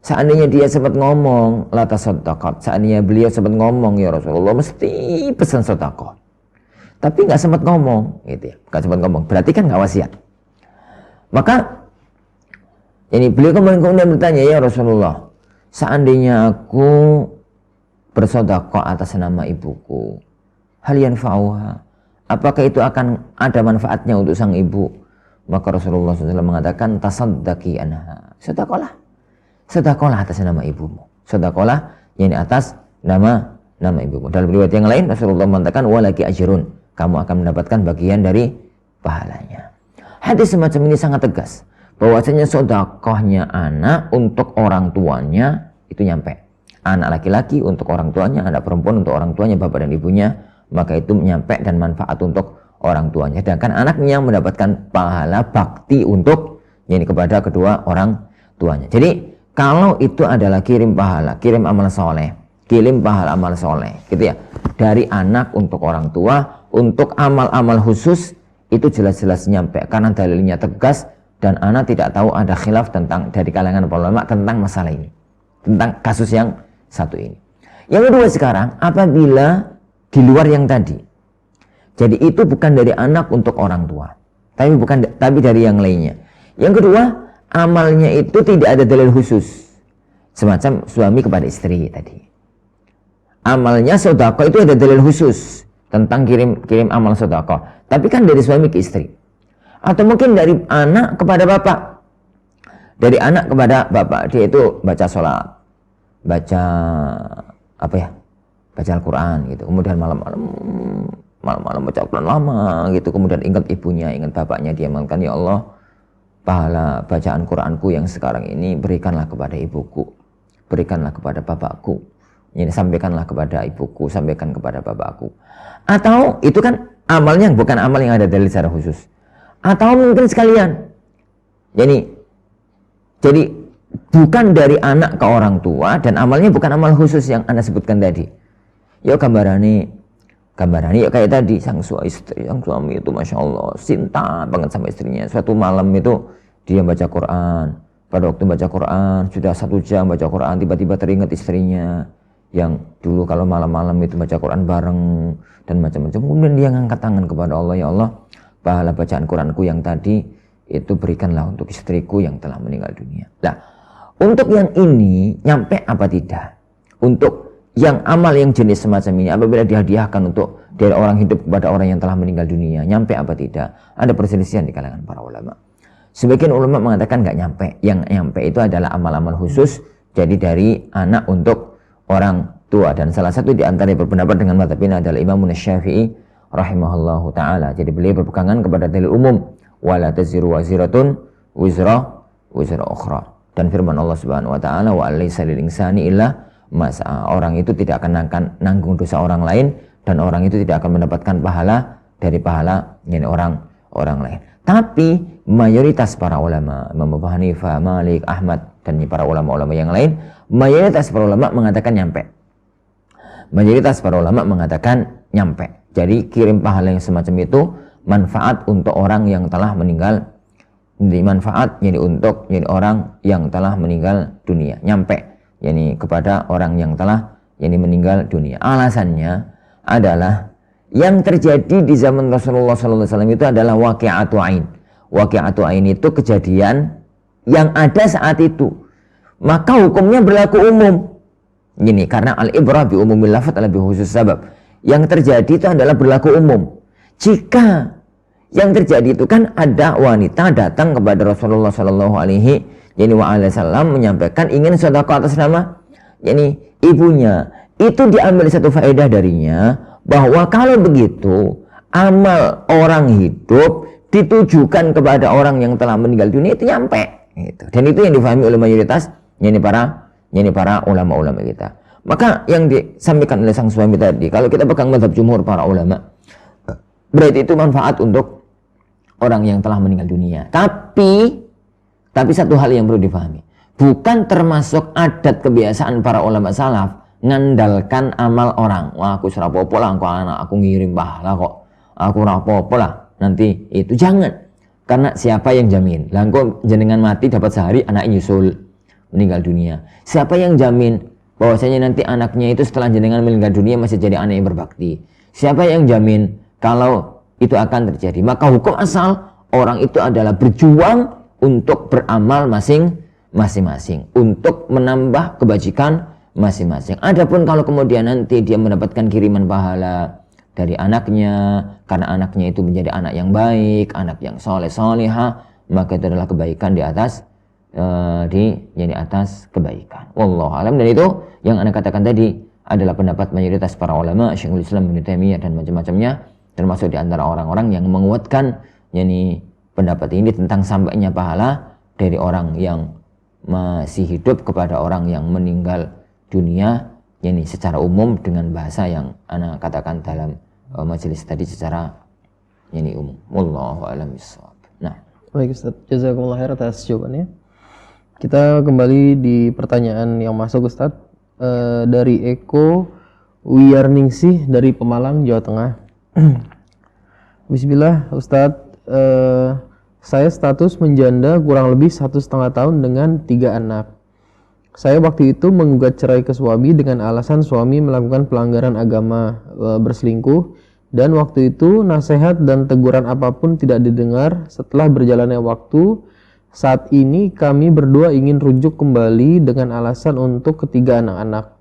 Seandainya dia sempat ngomong, la tasaddaqat. Seandainya beliau sempat ngomong, ya Rasulullah, mesti pesan sedekah. Tapi gak sempat ngomong, gitu ya. Gak sempat ngomong. Berarti kan gak wasiat. Maka ini beliau kemudian bertanya, ya Rasulullah, seandainya aku bersedekah atas nama ibuku, hal yanfa'uha, apakah itu akan ada manfaatnya untuk sang ibu? Maka Rasulullah SAW mengatakan, tasaddaqi anha, sedekahlah atas nama ibumu, sedekahlah yang atas nama ibumu. Dalam riwayat yang lain Rasulullah mengatakan, walaki ajrun, kamu akan mendapatkan bagian dari pahalanya. Hadis semacam ini sangat tegas bahwasanya sedekahnya anak untuk orang tuanya itu nyampe. Anak laki-laki untuk orang tuanya, anak perempuan untuk orang tuanya, bapak dan ibunya, maka itu nyampe dan manfaat untuk orang tuanya. Sedangkan anaknya mendapatkan pahala bakti untuk kepada kedua orang tuanya. Jadi kalau itu adalah kirim pahala, kirim amal soleh, kirim pahala amal soleh, gitu ya, dari anak untuk orang tua, untuk amal-amal khusus, itu jelas-jelas nyampe karena dalilnya tegas dan anak tidak tahu ada khilaf tentang dari kalangan para ulama tentang masalah ini, tentang kasus yang satu ini. Yang kedua sekarang, apabila di luar yang tadi, jadi itu bukan dari anak untuk orang tua, tapi dari yang lainnya. Yang kedua, amalnya itu tidak ada dalil khusus, semacam suami kepada istri tadi. Amalnya sedekah itu ada dalil khusus tentang kirim amal sedekah, tapi kan dari suami ke istri, atau mungkin dari anak kepada bapak, dari anak kepada bapak, dia itu baca sholat, baca baca Al-Quran gitu, kemudian malam-malam baca Al-Quran lama gitu, kemudian ingat ibunya, ingat bapaknya, dia mengatakan, ya Allah, pahala bacaan Quranku yang sekarang ini berikanlah kepada ibuku, berikanlah kepada bapakku, sampaikanlah kepada ibuku, sampaikan kepada bapakku. Atau itu kan amalnya bukan amal yang ada dalil secara khusus, atau mungkin sekalian, jadi bukan dari anak ke orang tua dan amalnya bukan amal khusus yang Anda sebutkan tadi. Ya gambarani ya kayak tadi, sang suami itu Masya Allah cinta banget sama istrinya. Suatu malam itu dia baca Quran, pada waktu baca Quran sudah 1 jam baca Quran, tiba-tiba teringat istrinya yang dulu kalau malam-malam itu baca Quran bareng dan macam-macam. Kemudian dia ngangkat tangan kepada Allah, ya Allah, pahala bacaan Quranku yang tadi itu berikanlah untuk istriku yang telah meninggal dunia. Nah, untuk yang ini nyampe apa tidak? Untuk yang amal yang jenis semacam ini apabila dihadiahkan untuk dari orang hidup kepada orang yang telah meninggal dunia, nyampe apa tidak? Ada perselisihan di kalangan para ulama. Sebagian ulama mengatakan nggak nyampe. Yang nyampe itu adalah amal-amal khusus, jadi dari anak untuk orang tua. Dan salah satu di antara yang berpendapat dengan mazhab ini adalah Imam Syafi'i rahimahullahu taala. Jadi beliau berpegangan kepada dalil umum, wala taziru waziratun wizra ukhra. Dan firman Allah Subhanahu wa taala, wa alaysa lil insani illa ma. Orang itu tidak akan nanggung dosa orang lain dan orang itu tidak akan mendapatkan pahala dari pahala orang lain. Tapi mayoritas para ulama, Imam Abu Hanifah, Malik, Ahmad dan para ulama-ulama yang lain, mayoritas para ulama mengatakan nyampe. Mayoritas para ulama mengatakan nyampe. Jadi kirim pahala yang semacam itu manfaat untuk orang yang telah meninggal, manfaat untuk orang yang telah meninggal dunia, nyampe kepada orang yang telah meninggal dunia. Alasannya adalah yang terjadi di zaman Rasulullah SAW itu adalah waqi'atu ain. Waqi'atu ain itu kejadian yang ada saat itu, maka hukumnya berlaku umum. Karena al-ibrah bi umumil lafadz ala bi khusus sabab. Yang terjadi itu adalah berlaku umum. Jika Yang terjadi itu kan ada wanita datang kepada Rasulullah Shallallahu Alaihi Wasallam menyampaikan ingin sedekah atas nama ibunya. Itu diambil satu faedah darinya bahwa kalau begitu amal orang hidup ditujukan kepada orang yang telah meninggal dunia itu nyampe. Gitu. Dan itu yang difahami oleh mayoritas para ulama-ulama kita. Maka yang disampaikan oleh sang suami tadi, kalau kita pegang mazhab jumhur para ulama, berarti itu manfaat untuk orang yang telah meninggal dunia. Tapi satu hal yang perlu difahami, bukan termasuk adat kebiasaan para ulama salaf ngandalkan amal orang. Wah, aku serapopo lah, aku ngirim pahala kok. Aku rapopo lah. Nanti itu jangan. Karena siapa yang jamin? Lah engko jenengan mati dapat sehari anak nyusul meninggal dunia. Siapa yang jamin bahwasanya nanti anaknya itu setelah jenengan meninggal dunia masih jadi anak yang berbakti? Siapa yang jamin kalau itu akan terjadi? Maka hukum asal orang itu adalah berjuang untuk beramal masing-masing, untuk menambah kebajikan masing-masing. Adapun kalau kemudian nanti dia mendapatkan kiriman pahala dari anaknya karena anaknya itu menjadi anak yang baik, anak yang soleh-solehah, maka itu adalah kebaikan di atas atas kebaikan. Wallahu alam. Dan itu yang Anda katakan tadi adalah pendapat mayoritas para ulama, Syekhul Islam Ibnu Taimiyah dan macam-macamnya, termasuk di antara orang-orang yang menguatkan pendapat ini tentang sampainya pahala dari orang yang masih hidup kepada orang yang meninggal dunia secara umum dengan bahasa yang Ana katakan dalam majelis tadi secara umum. Wallahu a'lam bishawab. Nah, baik Ustaz, jazakumullah khair atas jawabannya. Kita kembali di pertanyaan yang masuk Ustaz, dari Eko Wiyarningsih dari Pemalang, Jawa Tengah. Bismillah Ustaz, saya status menjanda kurang lebih 1,5 tahun dengan 3 anak. Saya waktu itu menggugat cerai ke suami dengan alasan suami melakukan pelanggaran agama, berselingkuh, dan waktu itu nasihat dan teguran apapun tidak didengar. Setelah berjalannya waktu, saat ini kami berdua ingin rujuk kembali dengan alasan untuk ketiga anak-anak.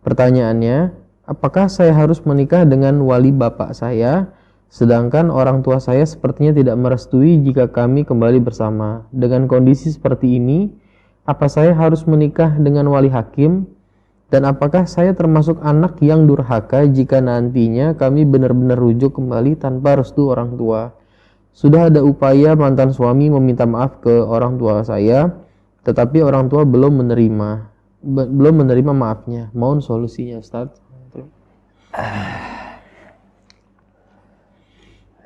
Pertanyaannya, apakah saya harus menikah dengan wali bapak saya, sedangkan orang tua saya sepertinya tidak merestui jika kami kembali bersama? Dengan kondisi seperti ini, apa saya harus menikah dengan wali hakim? Dan apakah saya termasuk anak yang durhaka jika nantinya kami benar-benar rujuk kembali tanpa restu orang tua? Sudah ada upaya mantan suami meminta maaf ke orang tua saya, tetapi orang tua belum menerima maafnya. Mohon solusinya, Ustaz.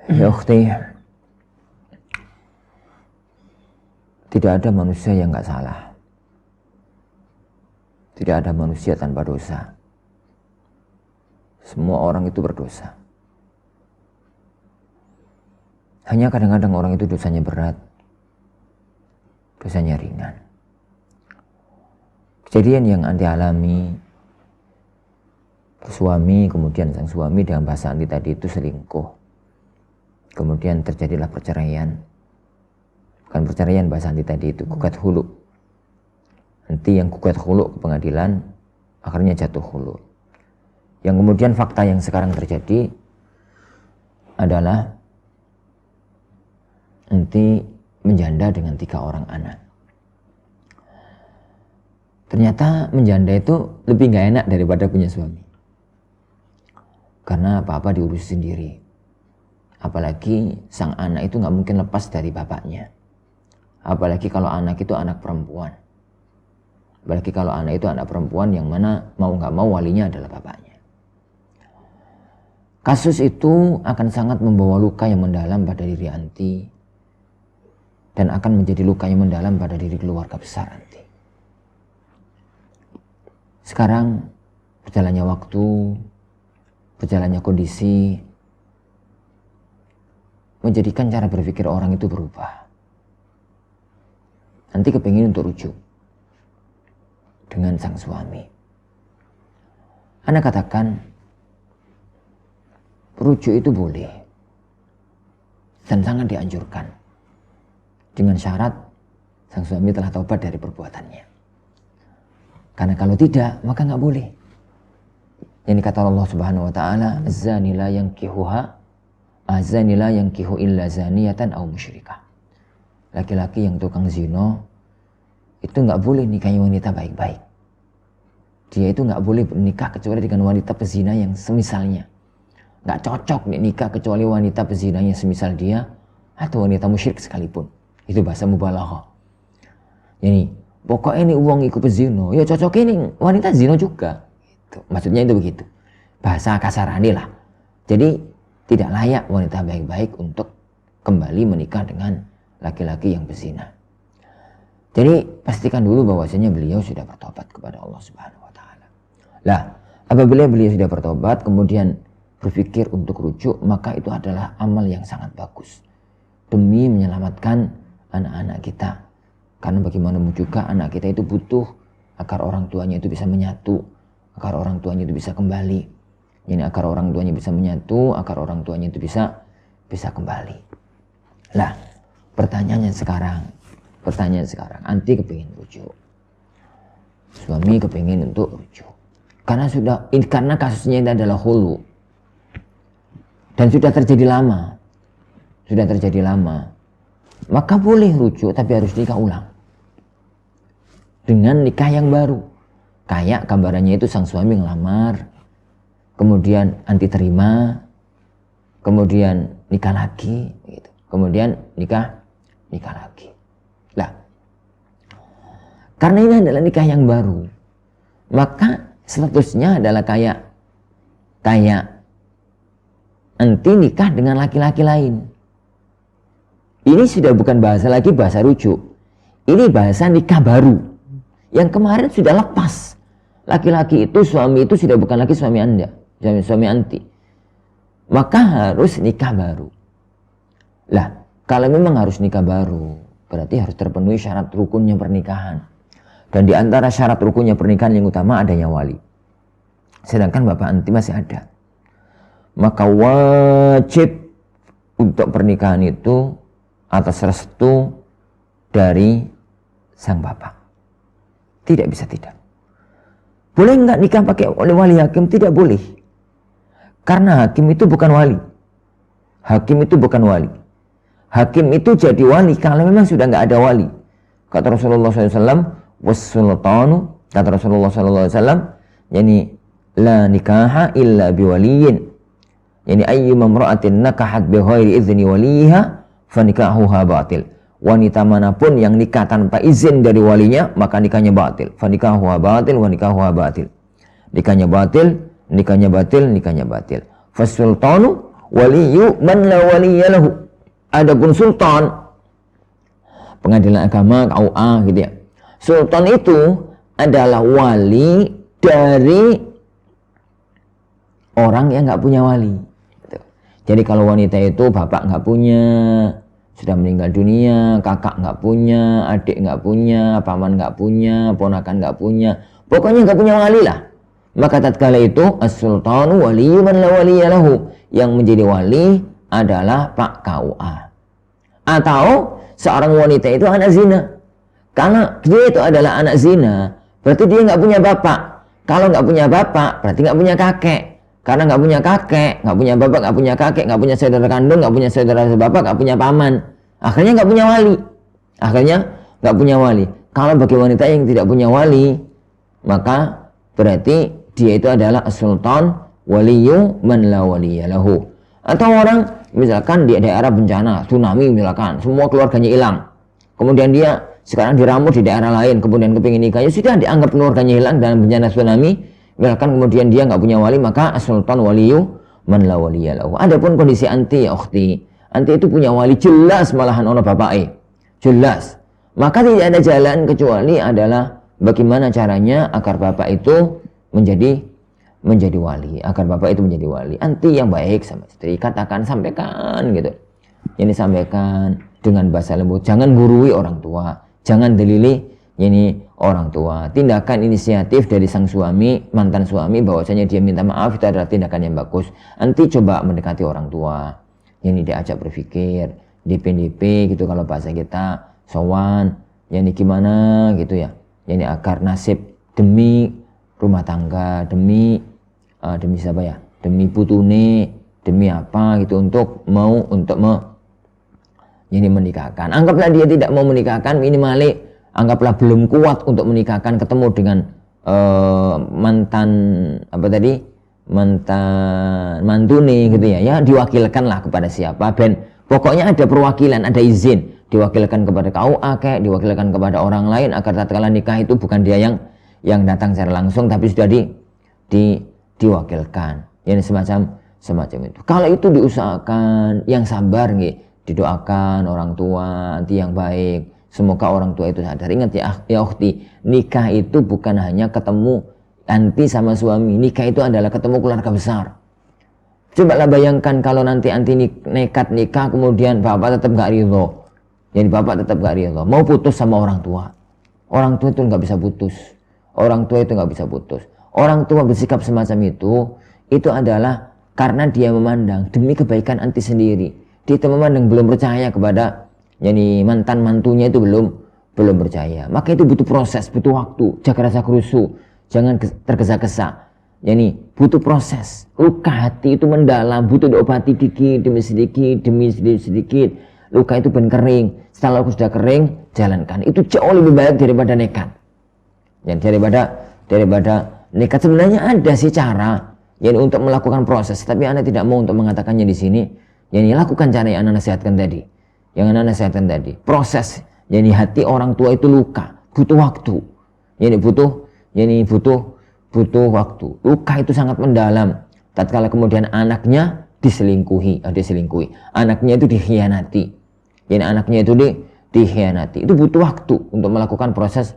Ya ukhti, tidak ada manusia yang nggak salah. Tidak ada manusia tanpa dosa. Semua orang itu berdosa. Hanya kadang-kadang orang itu dosanya berat, dosanya ringan. Kejadian yang Anda alami, suami, kemudian sang suami dengan bahasa Anda tadi itu selingkuh. Kemudian terjadilah perceraian. Bukan perceraian, bahasa Anda tadi itu gugat hulu. Nanti yang gugat hulu ke pengadilan, akhirnya jatuh hulu. Yang kemudian fakta yang sekarang terjadi adalah nanti menjanda dengan 3 orang anak. Ternyata menjanda itu lebih gak enak daripada punya suami. Karena apa-apa diurus sendiri. Apalagi sang anak itu gak mungkin lepas dari bapaknya. Apalagi kalau anak itu anak perempuan. Apalagi kalau anak itu anak perempuan yang mana mau gak mau walinya adalah bapaknya. Kasus itu akan sangat membawa luka yang mendalam pada diri anti. Dan akan menjadi luka yang mendalam pada diri keluarga besar nanti. Sekarang berjalannya waktu, berjalannya kondisi, menjadikan cara berpikir orang itu berubah. Nanti kepingin untuk rujuk dengan sang suami. Ana katakan, rujuk itu boleh dan sangat dianjurkan. Dengan syarat sang suami telah taubat dari perbuatannya. Karena kalau tidak, maka nggak boleh. Yang kata Allah Subhanahu Wa Taala, "Az-zani la yankihuha azani la yankihu illa zaniyatan aw musyrikah. Laki-laki yang tukang zina itu nggak boleh nikahi wanita baik-baik. Dia itu nggak boleh menikah kecuali dengan wanita pezina yang semisalnya. Nggak cocok nikah kecuali wanita pezina yang semisal dia atau wanita musyrik sekalipun. Itu bahasa mubalaghah. Jadi pokoknya ini uang ikut pezino, ya cocok ini wanita zino juga. Gitu. Maksudnya itu begitu. Bahasa kasarane lah. Jadi tidak layak wanita baik-baik untuk kembali menikah dengan laki-laki yang berzina. Jadi pastikan dulu bahwasanya beliau sudah bertobat kepada Allah Subhanahu wa taala. Lah, apabila beliau sudah bertobat kemudian berpikir untuk rujuk, maka itu adalah amal yang sangat bagus demi menyelamatkan anak-anak kita. Karena bagaimanapun juga anak kita itu butuh agar orang tuanya itu bisa menyatu, agar orang tuanya itu bisa kembali. Jadi agar orang tuanya bisa menyatu, agar orang tuanya itu bisa kembali. Lah, pertanyaannya sekarang, anti kepingin rujuk, suami kepingin untuk rujuk, karena kasusnya ini adalah hulu dan sudah terjadi lama, maka boleh rujuk tapi harus nikah ulang dengan nikah yang baru. Kayak gambarannya itu sang suami ngelamar, kemudian anti terima, kemudian nikah lagi, gitu. Kemudian nikah lagi. Lah, karena ini adalah nikah yang baru, maka statusnya adalah kayak anti nikah dengan laki-laki lain. Ini sudah bukan bahasa rujuk. Ini bahasa nikah baru. Yang kemarin sudah lepas. Laki-laki itu, suami itu sudah bukan lagi suami Anda, suami anti. Maka harus nikah baru. Lah, kalau memang harus nikah baru, berarti harus terpenuhi syarat rukunnya pernikahan. Dan di antara syarat rukunnya pernikahan yang utama adanya wali. Sedangkan bapak anti masih ada. Maka wajib untuk pernikahan itu atas restu dari sang bapak. Tidak bisa tidak. Boleh enggak nikah pakai oleh wali hakim? Tidak boleh. Karena hakim itu bukan wali. Hakim itu jadi wali kalau memang sudah enggak ada wali. Kata Rasulullah SAW, wassultanu, kata Rasulullah SAW, yani la nikaha illa biwaliyin. Yani ayyuma imra'atin nakahat bi ghairi izni waliha fanikahuha batil. Wanita manapun yang nikah tanpa izin dari walinya, maka nikahnya batil. Fanikahuha batil wa nikahuha batil. Nikahnya batil. Fasultanu waliyu man la waliya lahu. Adapun sultan, pengadilan agama KUA gitu ya. Sultan itu adalah wali dari orang yang nggak punya wali. Gitu. Jadi kalau wanita itu bapak nggak punya, sudah meninggal dunia, kakak nggak punya, adik nggak punya, paman nggak punya, ponakan nggak punya, pokoknya nggak punya wali lah. Maka tatkala itu as-sultanu waliyyu man la waliya lahu, yang menjadi wali adalah Pak KUA. Atau seorang wanita itu anak zina. Karena dia itu adalah anak zina, berarti dia nggak punya bapak. Kalau nggak punya bapak, berarti nggak punya kakek. Karena nggak punya kakek, nggak punya bapak, nggak punya kakek, nggak punya saudara kandung, nggak punya saudara sebapak, nggak punya paman. Akhirnya nggak punya wali. Kalau bagi wanita yang tidak punya wali, maka berarti dia itu adalah sultan waliyyu man la waliya lahu. Atau orang misalkan di daerah bencana, tsunami misalkan, semua keluarganya hilang. Kemudian dia sekarang diramu di daerah lain, kemudian kepingin nikah, ya sudah dianggap keluarganya hilang dalam bencana tsunami. Misalkan kemudian dia nggak punya wali, maka sultan waliyyu man la waliya lahu. Adapun kondisi anti ya ukhti, anti itu punya wali jelas malahan ono bapake. Jelas. Maka tidak ada jalan kecuali adalah bagaimana caranya agar bapak itu menjadi wali, agar bapak itu menjadi wali. Anti yang baik sama istri, sampaikan gitu. Ini sampaikan dengan bahasa lembut, jangan gurui orang tua, jangan delili ini orang tua. Tindakan inisiatif dari sang suami, mantan suami, bahwasanya dia minta maaf itu adalah tindakan yang bagus. Anti coba mendekati orang tua, ini diajak berpikir, DP gitu kalau bahasa kita, sowan, ini gimana gitu ya. Ini agar nasib demi rumah tangga, demi siapa ya? Demi putune, demi apa gitu, untuk menikahkan. Anggaplah dia tidak mau menikahkan, minimal anggaplah belum kuat untuk menikahkan, ketemu dengan mantan mantune gitu ya, diwakilkanlah kepada siapa, ben pokoknya ada perwakilan, ada izin, diwakilkan kepada KUA kayak diwakilkan kepada orang lain, agar tatkala nikah itu bukan dia yang datang secara langsung, tapi sudah diwakilkan. Yang semacam itu. Kalau itu diusahakan, yang sabar nggih, didoakan orang tua nanti yang baik. Semoga orang tua itu sadar. Ingat ya ukhti, nikah itu bukan hanya ketemu anti sama suami. Nikah itu adalah ketemu keluarga besar. Cobalah bayangkan kalau nanti anti nekat nikah, kemudian bapak tetap gak ridho. Jadi bapak tetap gak ridho, mau putus sama orang tua. Orang tua itu nggak bisa putus. Orang tua itu nggak bisa putus. Orang tua bersikap semacam itu adalah karena dia memandang demi kebaikan anti sendiri. Dia memandang belum percaya kepada mantan mantunya, itu belum percaya. Maka itu butuh proses, butuh waktu. Jaga rasa krusu, jangan tergesa-gesa. Butuh proses. Luka hati itu mendalam, butuh diobati dikit demi sedikit. Luka itu ben kering. Setelah luka sudah kering, jalankan. Itu jauh lebih baik daripada nekat. Daripada nekat. Sebenarnya ada sih cara untuk melakukan proses, tapi Anda tidak mau untuk mengatakannya di sini. Lakukan cara yang Anda nasihatkan tadi. Proses. Hati orang tua itu luka, butuh waktu. Butuh waktu. Luka itu sangat mendalam. Tatkala kemudian anaknya diselingkuhi. Anaknya itu dikhianati. Anaknya itu dikhianati. Itu butuh waktu untuk melakukan proses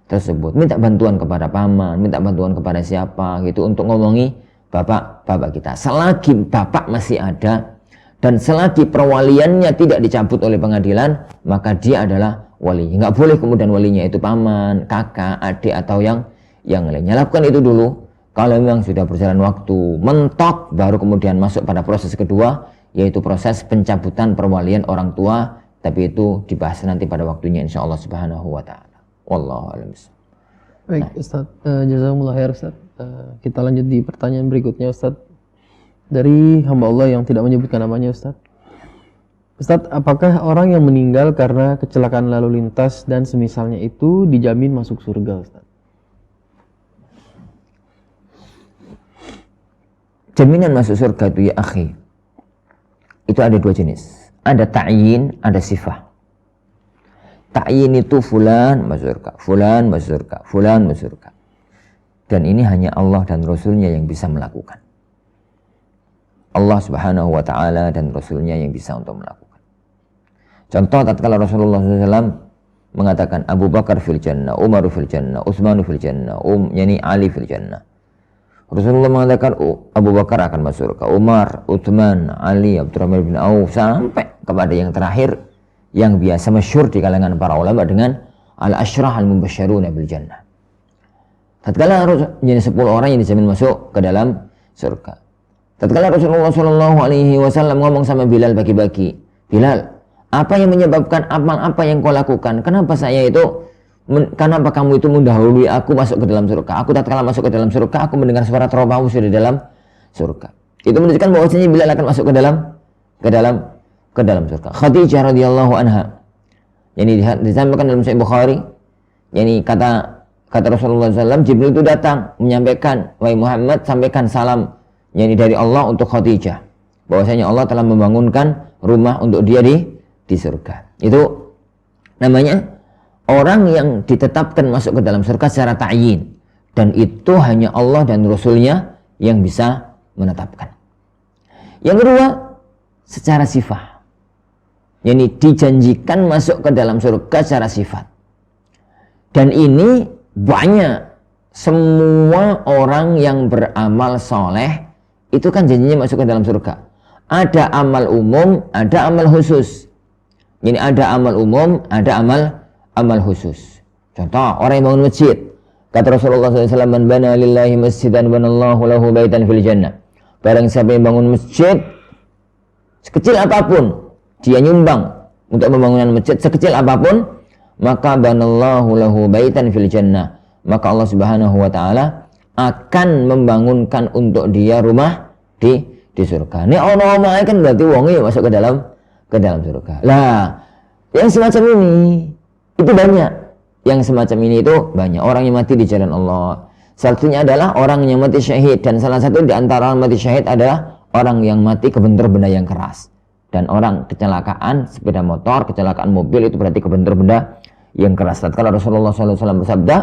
tersebut. Minta bantuan kepada paman, minta bantuan kepada siapa gitu untuk ngomongi bapak kita. Selagi bapak masih ada dan selagi perwaliannya tidak dicabut oleh pengadilan, maka dia adalah wali. Nggak boleh kemudian walinya itu paman, kakak, adik atau yang lainnya. Lakukan itu dulu. Kalau memang sudah berjalan waktu mentok, baru kemudian masuk pada proses kedua, yaitu proses pencabutan perwalian orang tua. Tapi itu dibahas nanti pada waktunya, insyaallah subhanahu wa ta'ala. Wallahu a'lam. Baik, Ustaz, jazakumullah khair, Ustaz. Kita lanjut di pertanyaan berikutnya, Ustaz. Dari hamba Allah yang tidak menyebutkan namanya, Ustaz. Ustaz, apakah orang yang meninggal karena kecelakaan lalu lintas dan semisalnya itu dijamin masuk surga, Ustaz? Jaminan masuk surga itu ya akhi, itu ada dua jenis. Ada ta'yin, ada sifah. Ta'yin itu fulan masuk surga, fulan masuk surga, fulan masuk surga. Dan ini hanya Allah dan Rasulnya yang bisa melakukan. Allah subhanahu wa ta'ala dan Rasulnya yang bisa untuk melakukan. Contoh tatkala Rasulullah SAW mengatakan Abu Bakar fil jannah, Umar fil jannah, Utsman fil jannah, Ali fil jannah. Rasulullah mengatakan Abu Bakar akan masuk surga, Umar, Utsman, Ali, Abdurrahman bin Auf, sampai kepada yang terakhir yang biasa masyhur di kalangan para ulama dengan al-asyrah al-mubasysyiruna bil jannah. Tatkala jadi 10 orang yang dijamin masuk ke dalam surga. Tatkala Rasulullah SAW ngomong sama Bilal bagi-bagi, Bilal, apa yang menyebabkan amal apa yang kau lakukan? Kenapa kamu itu mendahului aku masuk ke dalam surga? Aku tatkala masuk ke dalam surga, aku mendengar suara terompahmu sudah di dalam surga. Itu menunjukkan bahwasanya Bilal akan masuk ke dalam surga. Khadijah radhiyallahu anha, yang disampaikan dalam Sahih Bukhari, yang kata Rasulullah SAW, Jibril itu datang menyampaikan, wahai Muhammad, sampaikan salam dari Allah untuk Khadijah, bahwasanya Allah telah membangunkan rumah untuk dia di surga. Itu namanya orang yang ditetapkan masuk ke dalam surga secara ta'yin, dan itu hanya Allah dan Rasulnya yang bisa menetapkan. Yang kedua, secara sifat, dijanjikan masuk ke dalam surga secara sifat. Dan ini banyak, semua orang yang beramal soleh itu kan janjinya masuk ke dalam surga. Ada amal umum, ada amal khusus. Ada amal umum, ada amal khusus. Contoh, orang yang bangun masjid. Kata Rasulullah SAW, man bana lillahi masjidan banallahu lahu baitan fil jannah. Barang siapa yang bangun masjid, sekecil apapun, dia nyumbang untuk pembangunan masjid sekecil apapun, maka banallahu lahu baitan fil jannah. Maka Allah Subhanahu wa ta'ala akan membangunkan untuk dia rumah di di surga. Nek ono omahe kan berarti wonge ya masuk ke dalam surga. Lah, yang semacam ini itu banyak. Yang semacam ini itu banyak orang yang mati di jalan Allah. Satunya adalah orang yang mati syahid, dan salah satu di antara orang mati syahid adalah orang yang mati kebentur benda yang keras. Dan orang kecelakaan sepeda motor, kecelakaan mobil itu berarti kebentur benda yang keras. Tatkala Rasulullah SAW bersabda,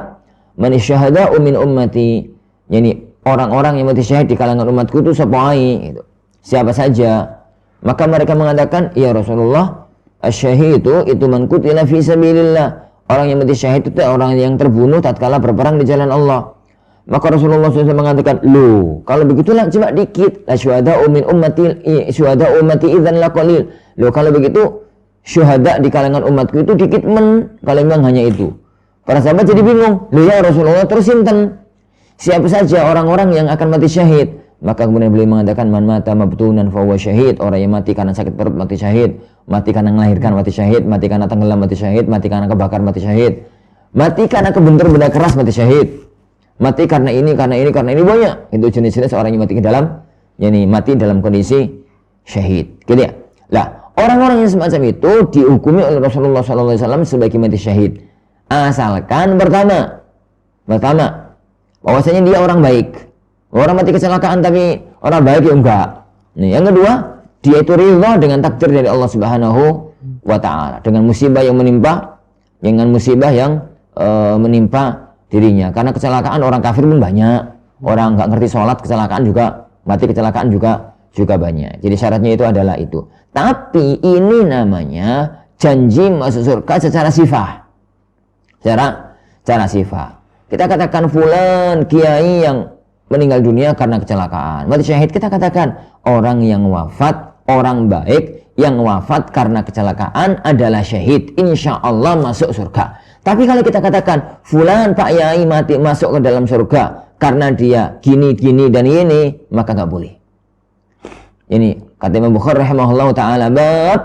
"Man syahada min ummati," yani orang-orang yang mati syahid di kalangan umatku itu sepuai, gitu. Siapa saja? Maka mereka mengatakan, "Ya Rasulullah, asy-syahidu itu man qutila fi sabilillah." Orang yang mati syahid itu orang yang terbunuh tatkala berperang di jalan Allah. Maka Rasulullah SAW mengatakan, "Loh, kalau begitulah cuma dikit. La syuhada'u min ummati, syuhada'u ummati idzan la qalil." Loh, kalau begitu syuhada di kalangan umatku itu dikit kalau memang hanya itu. Para sahabat jadi bingung. "Loh ya Rasulullah, terus sinten? Siapa saja orang-orang yang akan mati syahid?" Maka kemudian beliau mengatakan, "Man mata mabtunan fa huwa syahid." Orang yang mati karena sakit perut mati syahid, mati karena melahirkan mati syahid, mati karena tenggelam mati syahid, mati karena kebakar mati syahid, mati karena kebentur benda keras mati syahid, mati karena ini banyak. Itu jenis-jenis orang yang mati ke dalam, yani mati dalam kondisi syahid. Gitu ya. Lah, orang-orang yang semacam itu dihukumi oleh Rasulullah SAW sebagai mati syahid. Asalkan pertama, bahwasanya dia orang baik. Orang mati kecelakaan tapi orang baik ya enggak. Nih, yang kedua, dia itu ridha dengan takdir dari Allah Subhanahu wa taala, dengan musibah yang menimpa dirinya. Karena kecelakaan orang kafir pun banyak. Orang enggak ngerti sholat kecelakaan juga, mati kecelakaan juga banyak. Jadi syaratnya itu adalah itu. Tapi ini namanya janji masuk surga secara sifat. Secara sifat. Kita katakan fulan kiai yang meninggal dunia karena kecelakaan, mati syahid, kita katakan orang yang wafat, orang baik yang wafat karena kecelakaan adalah syahid, insya Allah masuk surga. Tapi kalau kita katakan fulan pak yai mati masuk ke dalam surga karena dia gini dan ini, maka nggak boleh. Ini kata Imam Bukhari rahimahullah taala, bab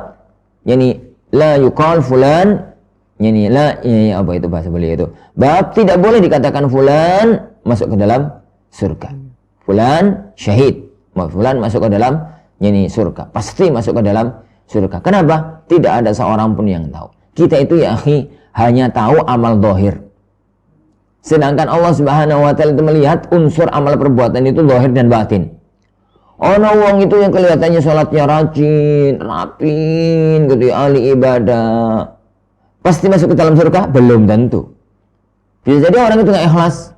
yani la yuqal fulan, yani la, ini apa itu bahasa beliau itu, bab tidak boleh dikatakan fulan masuk ke dalam surga, fulan syahid, fulan masuk ke dalam surga, pasti masuk ke dalam surga. Kenapa? Tidak ada seorang pun yang tahu. Kita itu ya akhi hanya tahu amal zahir, sedangkan Allah Subhanahu wa taala itu melihat unsur amal perbuatan itu zahir dan batin. Ono wong itu yang kelihatannya sholatnya rajin, rapin, gitu, ahli ibadah, pasti masuk ke dalam surga? Belum tentu. Bisa jadi orang itu nggak ikhlas.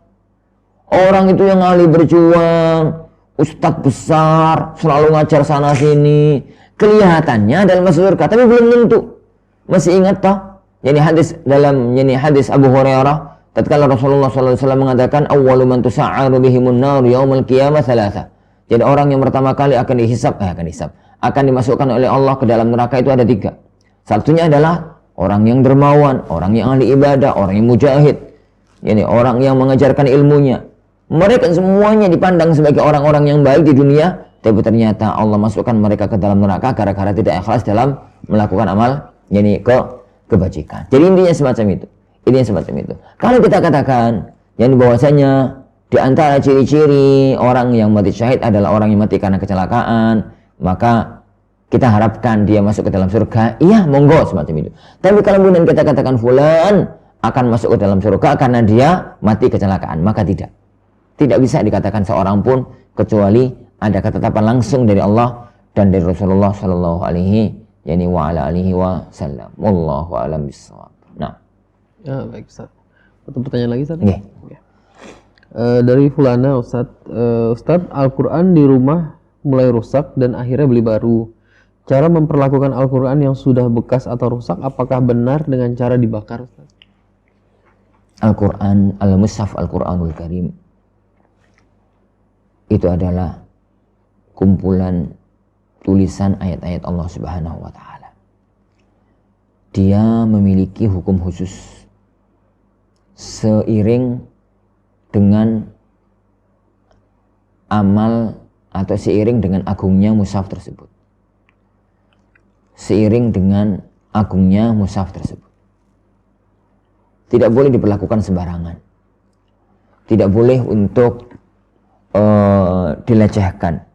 Orang itu yang ahli berjuang, ustadz besar, selalu ngajar sana sini, kelihatannya dalam masuk surga, tapi belum tentu. Masih ingat toh? Hadis Abu Hurairah, tatkala Rasulullah SAW mengatakan, "Awwalu man tusa'aru bihimun nar yaumil qiyamah thalatha." Jadi orang yang pertama kali akan dimasukkan oleh Allah ke dalam neraka itu ada 3. Satunya adalah orang yang dermawan, orang yang ahli ibadah, orang yang mujahid, orang yang mengajarkan ilmunya. Mereka semuanya dipandang sebagai orang-orang yang baik di dunia, tapi ternyata Allah masukkan mereka ke dalam neraka gara-gara tidak ikhlas dalam melakukan amal kebajikan. Jadi intinya semacam itu. Kalau kita katakan bahwasanya di antara ciri-ciri orang yang mati syahid adalah orang yang mati karena kecelakaan, maka kita harapkan dia masuk ke dalam surga. Iya, monggo semacam itu. Tapi kalau kemudian kita katakan fulan akan masuk ke dalam surga karena dia mati kecelakaan, maka tidak bisa dikatakan seorang pun kecuali ada ketetapan langsung dari Allah dan dari Rasulullah Shallallahu Alaihi Wasallam. Wallahu a'lam bishawab. Nah, ya baik Ustaz. Satu pertanyaan lagi Ustaz. Okay. Dari Fulana Ustaz, Ustaz, Al-Quran di rumah mulai rusak dan akhirnya beli baru. Cara memperlakukan Al-Quran yang sudah bekas atau rusak, apakah benar dengan cara dibakar Ustaz? Al-Quran, Al-Mushaf Al-Quranul Karim itu adalah kumpulan tulisan ayat-ayat Allah Subhanahu wa taala. Dia memiliki hukum khusus seiring dengan amal atau seiring dengan agungnya mushaf tersebut. Seiring dengan agungnya mushaf tersebut. Tidak boleh diperlakukan sembarangan. Tidak boleh untuk dilecehkan.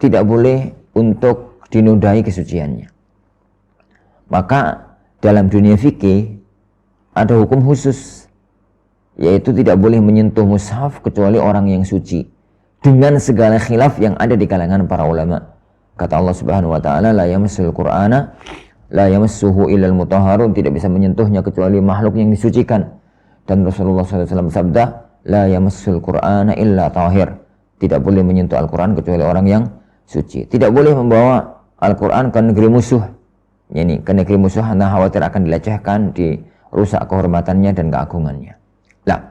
tidak boleh untuk dinodai kesuciannya. Maka dalam dunia fikih ada hukum khusus, yaitu tidak boleh menyentuh mushaf kecuali orang yang suci, dengan segala khilaf yang ada di kalangan para ulama. Kata Allah Subhanahu wa taala, la yamassul qur'ana la yamassuhu illal mutahharun, tidak bisa menyentuhnya kecuali makhluk yang disucikan. Dan Rasulullah SAW bersabda, la yamassul qur'ana illa tahir, tidak boleh menyentuh Al-Quran kecuali orang yang suci. Tidak boleh membawa Al-Quran ke negeri musuh, yani ke negeri musuh karena khawatir akan dilecehkan, dirusak kehormatannya dan keagungannya. Nah,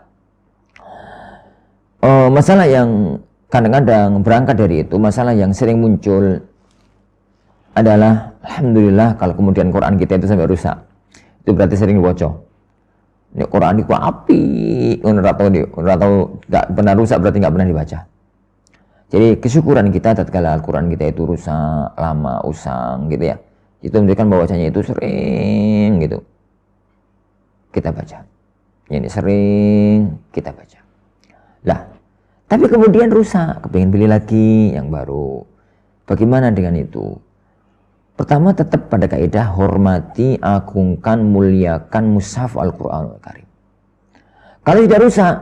masalah yang kadang-kadang berangkat dari itu, masalah yang sering muncul adalah, alhamdulillah kalau kemudian Quran kita itu sampai rusak, itu berarti sering bocor. Ini Quran itu api, nggak pernah rusak, berarti nggak pernah dibaca. Jadi kesyukuran kita tatkala Al-Quran kita itu rusak, lama, usang gitu ya, itu menunjukkan bahwasanya itu sering gitu kita baca. Ini sering kita baca. Lah, tapi kemudian rusak, kepingin beli lagi yang baru. Bagaimana dengan itu? Pertama, tetap pada kaidah hormati, agungkan, muliakan mushaf Al-Quranul Karim. Kalau tidak rusak,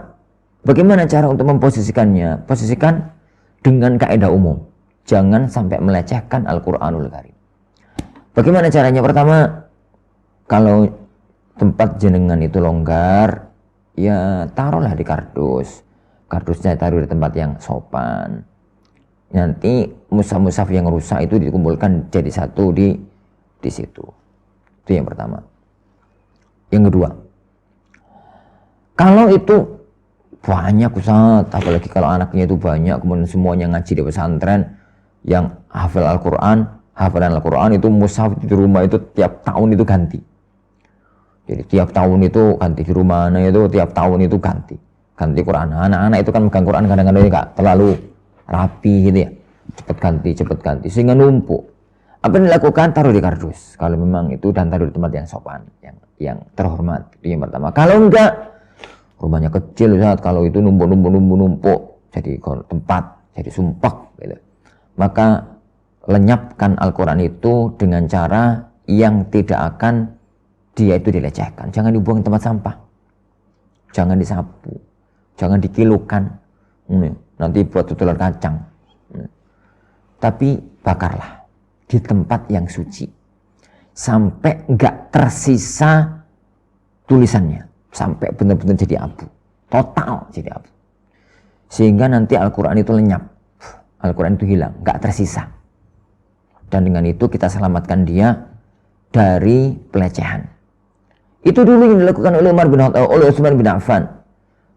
bagaimana cara untuk memposisikannya? Posisikan dengan kaidah umum. Jangan sampai melecehkan Al-Quranul Karim. Bagaimana caranya? Pertama, kalau tempat jenengan itu longgar, ya taruhlah di kardus. Kardusnya taruh di tempat yang sopan. Nanti mushaf-mushaf yang rusak itu dikumpulkan jadi satu di situ. Itu yang pertama. Yang kedua, kalau itu banyak Ustaz, apalagi kalau anaknya itu banyak, kemudian semuanya ngaji di pesantren, yang hafal Al-Quran, hafalan Al-Quran itu mushaf di rumah itu tiap tahun itu ganti. Jadi tiap tahun itu ganti di rumah anak itu, tiap tahun itu ganti Quran. Anak-anak itu kan megang Quran kadang-kadang nggak terlalu rapi gitu ya, cepet ganti sehingga numpuk. Apa yang dilakukan? Taruh di kardus kalau memang itu, dan taruh di tempat yang sopan, yang terhormat. Itu yang pertama. Kalau enggak, rumahnya kecil saat kalau itu numpuk jadi tempat, jadi sumpah gitu, maka lenyapkan Al-Quran itu dengan cara yang tidak akan dia itu dilecehkan. Jangan dibuang di tempat sampah, jangan disapu, jangan dikilukan, nanti buat tutulan kacang. Tapi bakarlah di tempat yang suci sampai enggak tersisa tulisannya, sampai benar-benar jadi abu, total jadi abu, sehingga nanti Al-Quran itu lenyap, Al-Quran itu hilang, enggak tersisa. Dan dengan itu kita selamatkan dia dari pelecehan. Itu dulu yang dilakukan oleh Utsman bin Affan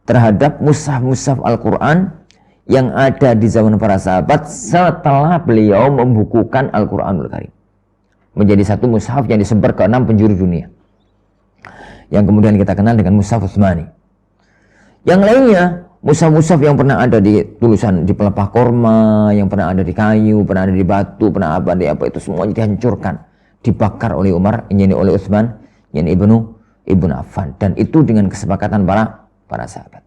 terhadap mushaf-mushaf Al-Quran yang ada di zaman para sahabat setelah beliau membukukan Al-Quranul Karim menjadi satu mushaf yang disebar ke 6 penjuru dunia, yang kemudian kita kenal dengan mushaf Utsmani. Yang lainnya, mushaf-mushaf yang pernah ada di tulisan di pelepah korma, yang pernah ada di kayu, pernah ada di batu, pernah apa di apa, itu semuanya dihancurkan, dibakar oleh Umar, ini oleh Utsman, ini Ibnu Affan, dan itu dengan kesepakatan para sahabat,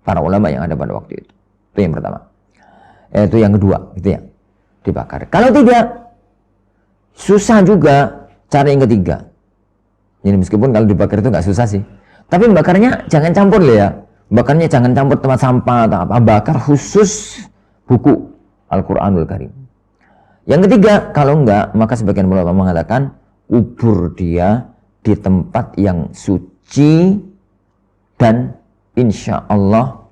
para ulama yang ada pada waktu itu. Itu yang pertama. Itu yang kedua, gitu ya, dibakar. Kalau tidak, susah juga cara yang ketiga. Jadi meskipun kalau dibakar itu nggak susah sih, tapi bakarnya jangan campur ya. Bakarnya jangan campur tempat sampah atau apa. Bakar khusus buku Al-Quranul Karim. Yang ketiga, kalau enggak, maka sebagian ulama mengatakan kubur dia di tempat yang suci dan insya Allah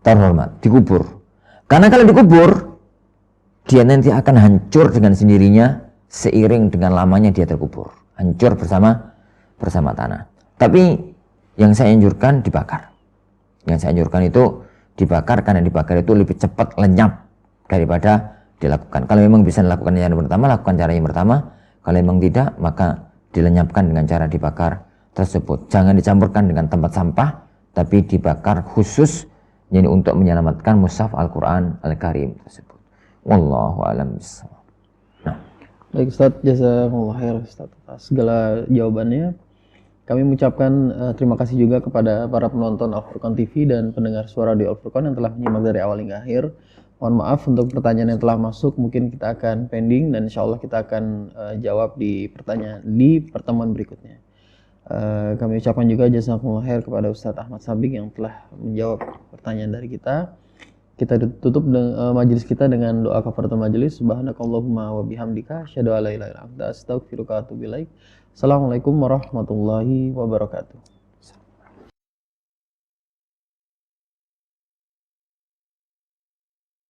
terhormat, dikubur. Karena kalau dikubur, dia nanti akan hancur dengan sendirinya seiring dengan lamanya dia terkubur, hancur bersama tanah. Tapi yang saya anjurkan dibakar. Yang saya anjurkan itu dibakar, karena dibakar itu lebih cepat lenyap daripada dilakukan. Kalau memang bisa dilakukan yang pertama, lakukan cara yang pertama. Kalau memang tidak, maka dilenyapkan dengan cara dibakar tersebut. Jangan dicampurkan dengan tempat sampah, tapi dibakar khusus jadi untuk menyelamatkan mushaf Al-Quran Al-Karim tersebut. Wallahu a'lam bishawab. Baik Ustaz, jazakumullah khair Ustaz atas segala jawabannya. Kami mengucapkan terima kasih juga kepada para penonton Al-Furqan TV dan pendengar suara di Al-Furqan yang telah menyimak dari awal hingga akhir. Mohon maaf untuk pertanyaan yang telah masuk, mungkin kita akan pending dan insya Allah kita akan jawab di pertemuan berikutnya. Kami ucapkan juga jazakumullah khair kepada Ustadz Ahmad Sabik yang telah menjawab pertanyaan dari kita. Kita tutup majelis kita dengan doa kafaratul majelis. Subhanakallahumma wa bihamdika asyhadu an la ilaha illa anta astaghfiruka wa atubu ilaik. Assalamualaikum warahmatullahi wabarakatuh.